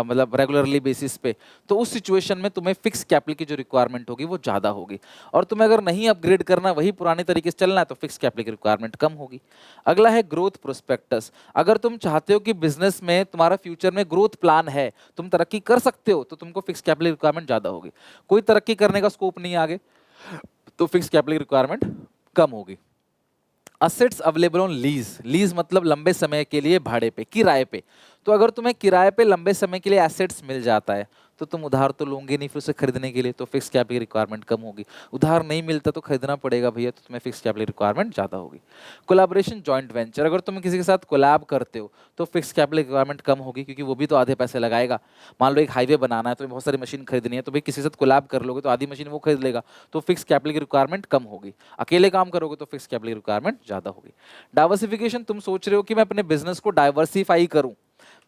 मतलब रेगुलरली बेसिस पे, तो उस सिचुएशन में तुम्हें फिक्स कैपिटल की जो रिक्वायरमेंट होगी वो ज़्यादा होगी। और तुम्हें अगर नहीं अपग्रेड करना, वही पुराने तरीके से चलना है, तो फिक्स कैपिटल की रिक्वायरमेंट कम होगी। अगला है ग्रोथ प्रोस्पेक्टस, अगर तुम चाहते हो कि बिजनेस में तुम्हारा फ्यूचर में ग्रोथ प्लान है, तुम तरक्की कर सकते हो, तो तुमको फिक्स कैपिटल रिक्वायरमेंट ज़्यादा होगी। कोई तरक्की करने का स्कोप नहीं है आगे, तो फिक्स कैपिटल रिक्वायरमेंट कम होगी। Assets available on lease, lease मतलब लंबे समय के लिए भाड़े पे, किराए पे। तो अगर तुम्हें किराए पे लंबे समय के लिए एसेट्स मिल जाता है, तो तुम उधार तो लोगे नहीं फिर उसे खरीदने के लिए, तो फिक्स कैपिटल रिक्वायरमेंट कम होगी। उधार नहीं मिलता तो खरीदना पड़ेगा भैया, तो तुम्हें फिक्स कैपिटल रिक्वायरमेंट ज़्यादा होगी। कोलैबोरेशन जॉइंट वेंचर, अगर तुम किसी के साथ कोलैब करते हो तो फिक्स कैपिटल रिक्वायरमेंट कम होगी, क्योंकि वो भी तो आधे पैसे लगाएगा। मान लो एक हाईवे बनाना है, तो बहुत सारी मशीन खरीदनी है, तो भाई किसी के साथ कोलैब कर लोगे तो आधी मशीन वो खरीद लेगा, तो फिक्स कैपिटल की रिक्वायरमेंट कम होगी। अकेले काम करोगे तो फिक्स कैपिटल की रिक्वायरमेंट ज़्यादा होगी। डाइवर्सिफिकेशन, तुम सोच रहे हो कि मैं अपने बिजनेस को डाइवर्सिफाई करूं,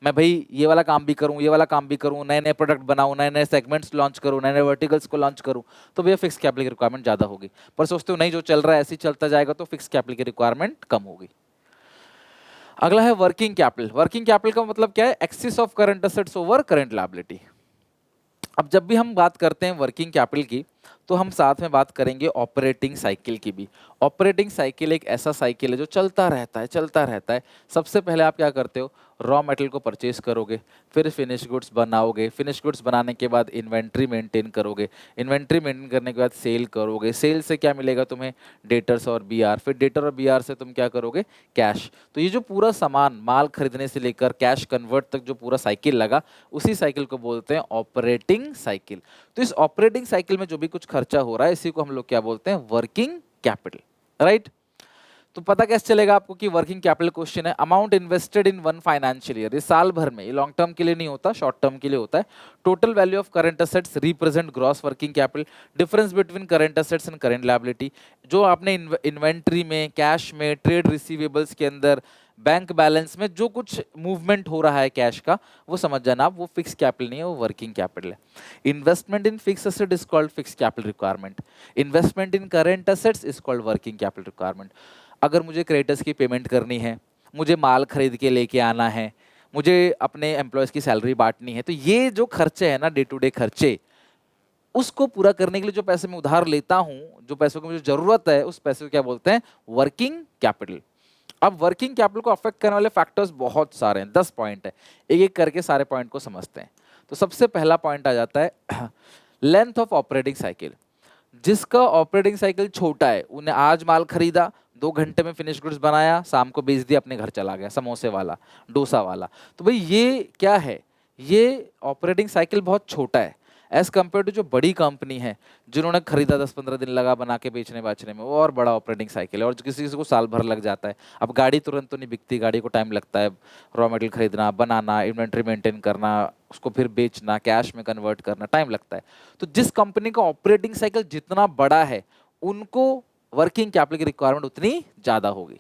मैं भाई ये वाला काम भी करूं, ये वाला काम भी करूं, नए नए प्रोडक्ट बनाऊं, नए नए सेगमेंट्स लॉन्च करूं, नए नए वर्टिकल्स को लॉन्च करूं, तो भैया फिक्स कैपिटल की रिक्वायरमेंट ज़्यादा होगी। पर सोचते हो नहीं जो चल रहा है ऐसे ही चलता जाएगा, तो फिक्स कैपिटल की रिक्वायरमेंट कम होगी। अगला है वर्किंग कैपिटल। वर्किंग कैपिटल का मतलब क्या है, excess of current assets over current liability. अब जब भी हम बात करते हैं वर्किंग कैपिटल की, तो हम साथ में बात करेंगे ऑपरेटिंग साइकिल की भी। ऑपरेटिंग साइकिल एक ऐसा साइकिल है जो चलता रहता है, चलता रहता है। सबसे पहले आप क्या करते हो, रॉ मटेरियल को परचेज करोगे, फिर फिनिश गुड्स बनाओगे, फिनिश गुड्स बनाने के बाद इन्वेंट्री मेंटेन करोगे, इन्वेंट्री मेंटेन करने के बाद सेल करोगे, सेल से क्या मिलेगा तुम्हें, डेटर्स और बीआर, फिर डेटर और बीआर से तुम क्या करोगे, कैश। तो ये जो पूरा सामान, माल खरीदने से लेकर कैश कन्वर्ट तक जो पूरा साइकिल लगा, उसी साइकिल को बोलते हैं ऑपरेटिंग साइकिल। तो इस ऑपरेटिंग साइकिल में जो भी कुछ खर्चा हो रहा है, इसी को हम लोग क्या बोलते हैं, वर्किंग कैपिटल, राइट। तो पता कैसे चलेगा आपको कि वर्किंग कैपिटल क्वेश्चन है। Amount invested in one financial year, ये साल भर में, ये लॉन्ग टर्म के लिए नहीं होता, शॉर्ट टर्म के लिए होता है। Total value of current assets represent gross working capital, difference between current assets and current liability. जो आपने इन्वेंट्री में, कैश में, ट्रेड रिसीवेबल्स के अंदर, बैंक बैलेंस में जो कुछ मूवमेंट हो रहा है कैश का, वो समझ जाना आप, वो फिक्स कैपिटल नहीं है, वो वर्किंग कैपिटल है। Investment in fix asset is called fix capital requirement, investment in current assets is called working capital requirement. अगर मुझे क्रेडिटर्स की पेमेंट करनी है, मुझे माल खरीद के लेके आना है, मुझे अपने एम्प्लॉयज़ की सैलरी बांटनी है, तो ये जो खर्चे हैं ना, डे टू डे खर्चे, उसको पूरा करने के लिए जो पैसे मैं उधार लेता हूं, जो पैसों की मुझे जरूरत है, उस पैसे को क्या बोलते हैं, वर्किंग कैपिटल। अब वर्किंग कैपिटल को अफेक्ट करने वाले फैक्टर्स बहुत सारे हैं, 10 पॉइंट है, एक एक करके सारे पॉइंट को समझते हैं। तो सबसे पहला पॉइंट आ जाता है लेंथ ऑफ ऑपरेटिंग साइकिल। जिसका ऑपरेटिंग साइकिल छोटा है, उन्हें आज माल खरीदा, 2 घंटे में फिनिश गुड्स बनाया, शाम को बेच दिया, अपने घर चला गया, समोसे वाला, डोसा वाला, तो भाई ये क्या है, ये ऑपरेटिंग साइकिल बहुत छोटा है। एज कम्पेयर टू जो बड़ी कंपनी है जिन्होंने खरीदा 10-15 दिन लगा बना के बेचने बाचने में, वो और बड़ा ऑपरेटिंग साइकिल है और किसी किसी को साल भर लग जाता है। अब गाड़ी तुरंत तो नहीं बिकती, गाड़ी को टाइम लगता है, रॉ मटेरियल खरीदना, बनाना, इन्वेंट्री मेंटेन करना, उसको फिर बेचना, कैश में कन्वर्ट करना, टाइम लगता है। तो जिस कंपनी का ऑपरेटिंग साइकिल जितना बड़ा है उनको वर्किंग कैपिटल की रिक्वायरमेंट उतनी ज्यादा होगी।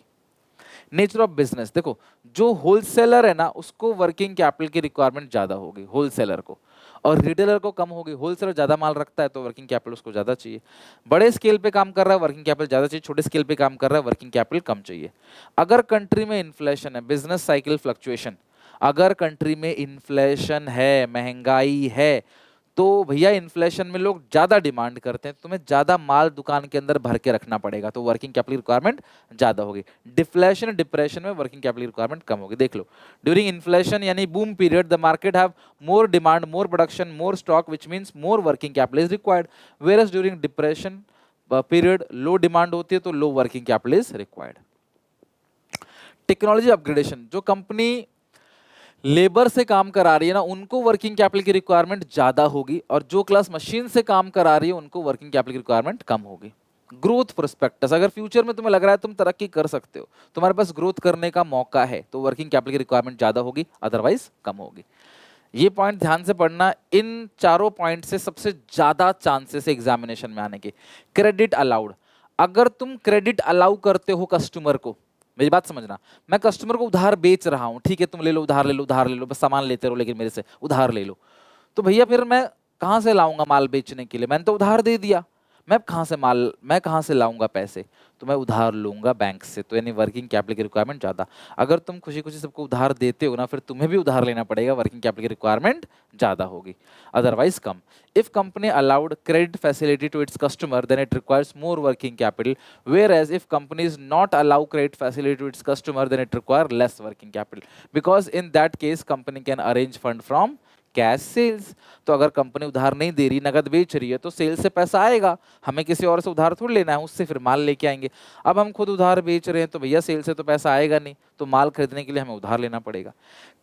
नेचर ऑफ बिजनेस देखो, जो होलसेलर है ना उसको वर्किंग कैपिटल की रिक्वायरमेंट ज्यादा होगी, होलसेलर को, और रिटेलर को कम होगी। होलसेलर ज्यादा माल रखता है तो वर्किंग कैपिटल उसको ज्यादा चाहिए। बड़े स्केल पे काम कर रहा है वर्किंग कैपिटल ज्यादा चाहिए, छोटे स्केल पे काम कर रहा है वर्किंग कैपिटल कम चाहिए। अगर कंट्री में इन्फ्लेशन है, बिजनेस साइकिल फ्लक्चुएशन, अगर कंट्री में इन्फ्लेशन है, महंगाई है, तो भैया इन्फ्लेशन में लोग ज्यादा डिमांड करते हैं, तुम्हें ज्यादा माल दुकान के अंदर भर के रखना पड़ेगा, तो वर्किंग कैपिटल रिक्वायरमेंट ज्यादा होगी। डिफ्लेशन डिप्रेशन में वर्किंग कैपिटल रिक्वायरमेंट कम होगी। देख लो, ड्यूरिंग इन्फ्लेशन यानी boom period the market have more demand, more production, more stock, which means more working capital is required. Whereas during depression period low demand होती है तो low working capital is required. Technology upgradation, जो company labour से काम करा रही है ना उनको वर्किंग कैपिटल की रिक्वायरमेंट ज्यादा होगी, और जो क्लास मशीन से काम करा रही है उनको वर्किंग कैपिटल की रिक्वायरमेंट कम होगी। ग्रोथ प्रोस्पेक्टस, अगर फ्यूचर में तुम्हें लग रहा है तुम तरक्की कर सकते हो, तुम्हारे पास ग्रोथ करने का मौका है, तो वर्किंग कैपिटल की रिक्वायरमेंट ज्यादा होगी, अदरवाइज कम होगी। ये पॉइंट ध्यान से पढ़ना, इन चारों पॉइंट से सबसे ज्यादा चांसेस है एग्जामिनेशन में आने के। क्रेडिट अलाउड, अगर तुम क्रेडिट अलाउ करते हो कस्टमर को, मेरी बात समझना, मैं कस्टमर को उधार बेच रहा हूं, ठीक है तुम ले लो उधार, ले लो उधार ले लो, बस सामान लेते रहो लेकिन मेरे से उधार ले लो, तो भैया फिर मैं कहां से लाऊंगा माल बेचने के लिए, मैंने तो उधार दे दिया, मैं कहां से लाऊंगा पैसे, तो मैं उधार लूंगा बैंक से, तो यानी वर्किंग कैपिटल की रिक्वायरमेंट ज्यादा। अगर तुम खुशी खुशी सबको उधार देते हो ना, फिर तुम्हें भी उधार लेना पड़ेगा, वर्किंग कैपिटल की रिक्वायरमेंट ज्यादा होगी, अदरवाइज कम। If company allowed credit facility to its customer then it requires more working capital, whereas if companies not allow credit facility to its customer then it require less working capital, because in that case company can arrange fund from cash sales. तो अगर company उधार नहीं दे रही, नगद बेच रही है, तो सेल से पैसा आएगा, हमें किसी और से उधार थोड़ी लेना है, उससे फिर माल लेके आएंगे। अब हम खुद उधार बेच रहे हैं तो भैया सेल से तो पैसा आएगा नहीं, तो माल खरीदने के लिए हमें उधार लेना पड़ेगा।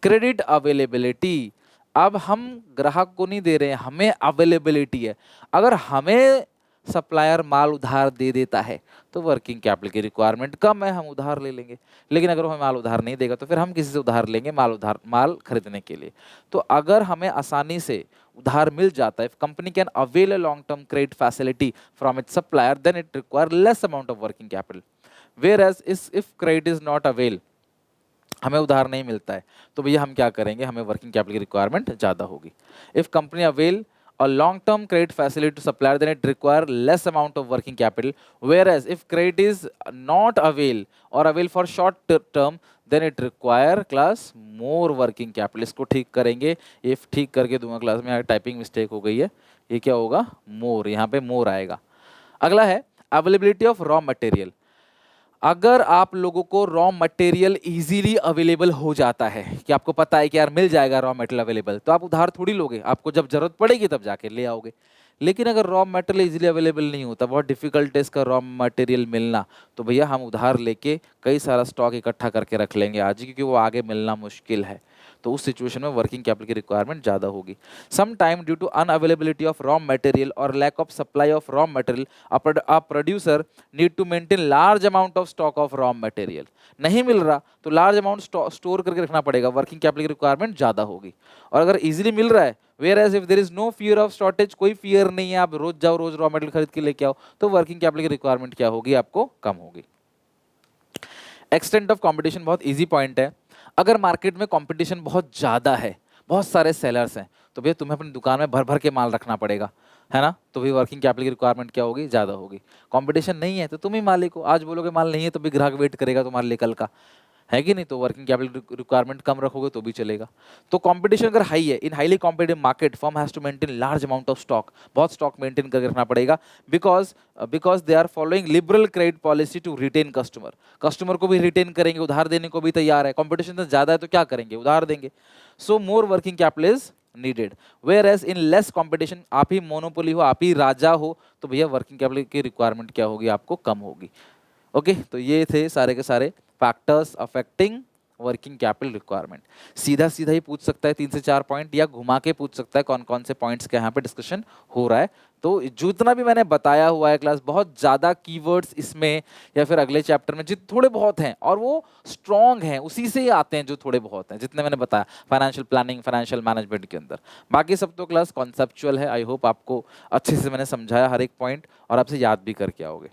क्रेडिट अवेलेबिलिटी, अब हम ग्राहक को नहीं दे रहे हैं, हमें अवेलेबिलिटी है, अगर हमें सप्लायर माल उधार दे देता है तो वर्किंग कैपिटल की रिक्वायरमेंट कम है, हम उधार ले लेंगे। लेकिन अगर हमें माल उधार नहीं देगा तो फिर हम किसी से उधार लेंगे माल खरीदने के लिए। तो अगर हमें आसानी से उधार मिल जाता है, company can avail a long term credit facility from its supplier then it require less amount of working capital. Whereas if credit is not avail, हमें उधार नहीं मिलता है, तो भैया हम क्या करेंगे, हमें वर्किंग कैपिटल की रिक्वायरमेंट ज्यादा होगी। If company avail a long term credit facility to supplier then it require less amount of working capital, whereas if credit is not avail or avail for short term then it require class more working capital। इसको ठीक करेंगे, if ठीक करके दूंगा class में, यहाँ typing mistake हो गई है, ये क्या होगा, मोर, यहाँ पे मोर आएगा। अगला है अवेलेबिलिटी ऑफ रॉ मटेरियल, अगर आप लोगों को रॉ मटेरियल इजीली अवेलेबल हो जाता है, कि आपको पता है कि यार मिल जाएगा रॉ मटेरियल अवेलेबल, तो आप उधार थोड़ी लोगे, आपको जब जरूरत पड़ेगी तब जाके ले आओगे। लेकिन अगर रॉ मटेरियल इजीली अवेलेबल नहीं होता, बहुत डिफिकल्ट है इसका रॉ मटेरियल मिलना, तो भैया हम उधार लेके कई सारा स्टॉक इकट्ठा करके रख लेंगे आज, क्योंकि वो आगे मिलना मुश्किल है, तो उस सिचुएशन में वर्किंग कैपिटल की रिक्वायरमेंट ज़्यादा होगी। Some time due to unavailability of raw material और lack of supply of raw material, a producer need to maintain large amount of stock of raw material. नहीं मिल रहा तो लार्ज अमाउंट स्टोर करके रखना पड़ेगा, वर्किंग कैपिटल की requirement ज़्यादा होगी। और अगर इजीली मिल रहा है, whereas if there is no fear of shortage, कोई फियर नहीं है, आप रोज जाओ रोज रॉ मटेरियल खरीद के लेके आओ, तो वर्किंग कैपिटल की रिक्वायरमेंट क्या होगी, आपको कम होगी। एक्सटेंट ऑफ कंपटीशन बहुत इजी पॉइंट है, अगर मार्केट में कंपटीशन बहुत ज़्यादा है, बहुत सारे सेलर्स हैं, तो भैया तुम्हें अपनी दुकान में भर भर के माल रखना पड़ेगा, है ना, तो भी वर्किंग कैपिटल की रिक्वायरमेंट क्या होगी, ज़्यादा होगी। कंपटीशन नहीं है तो तुम ही मालिक हो, आज बोलोगे माल नहीं है तो भी ग्राहक वेट करेगा तुम्हारे लिए कल का, है कि नहीं, तो वर्किंग कैपिटल रिक्वायरमेंट कम रखोगे तो भी चलेगा। तो कंपटीशन अगर हाई है, in highly competitive market firm has to maintain large amount of stock, बहुत स्टॉक मेंटेन करके रखना पड़ेगा, because they are following liberal credit policy to retain customer, customer को भी रिटेन करेंगे, उधार देने को भी तैयार है, कंपटीशन तो ज्यादा है तो क्या करेंगे, उधार देंगे। So more working capital is needed, where as in less competition, आप ही मोनोपोली हो, आप ही राजा हो, तो भैया वर्किंग कैपिटल की रिक्वायरमेंट क्या होगी, आपको कम होगी। ओके तो ये थे सारे के सारे factors affecting working capital requirement. सीधा सीधा ही पूछ सकता है 3 से 4 पॉइंट, या घुमा के पूछ सकता है कौन कौन से पॉइंट्स के यहाँ पे डिस्कशन हो रहा है। तो जितना भी मैंने बताया हुआ है क्लास, बहुत ज़्यादा कीवर्ड्स इसमें या फिर अगले चैप्टर में जित थोड़े बहुत हैं, और वो स्ट्रॉन्ग हैं, उसी से ही आते हैं जो थोड़े बहुत हैं, जितने मैंने बताया फाइनेंशियल प्लानिंग, फाइनेंशियल मैनेजमेंट के अंदर। बाकी सब तो क्लास कॉन्सेप्चुअल है। आई होप आपको अच्छे से मैंने समझाया हर एक पॉइंट, और आपसे याद भी करके आओगे।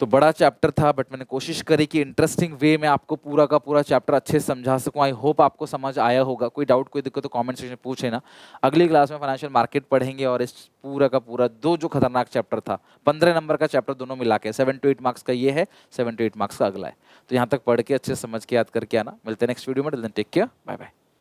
तो बड़ा चैप्टर था, बट मैंने कोशिश करी कि इंटरेस्टिंग वे में आपको पूरा का पूरा चैप्टर अच्छे से समझा सकूं। आई होप आपको समझ आया होगा। कोई डाउट, कोई दिक्कत तो कमेंट सेक्शन में पूछे ना। अगली क्लास में फाइनेंशियल मार्केट पढ़ेंगे, और इस पूरा का पूरा दो जो खतरनाक चैप्टर था, 15 नंबर का चैप्टर दोनों मिला के, 7 to 8 मार्क्स का ये है, 7 to 8 मार्क्स का अगला है। तो यहाँ तक पढ़ के अच्छे से समझ के याद करके आना। मिलते हैं नेक्स्ट वीडियो में। Take care, bye bye.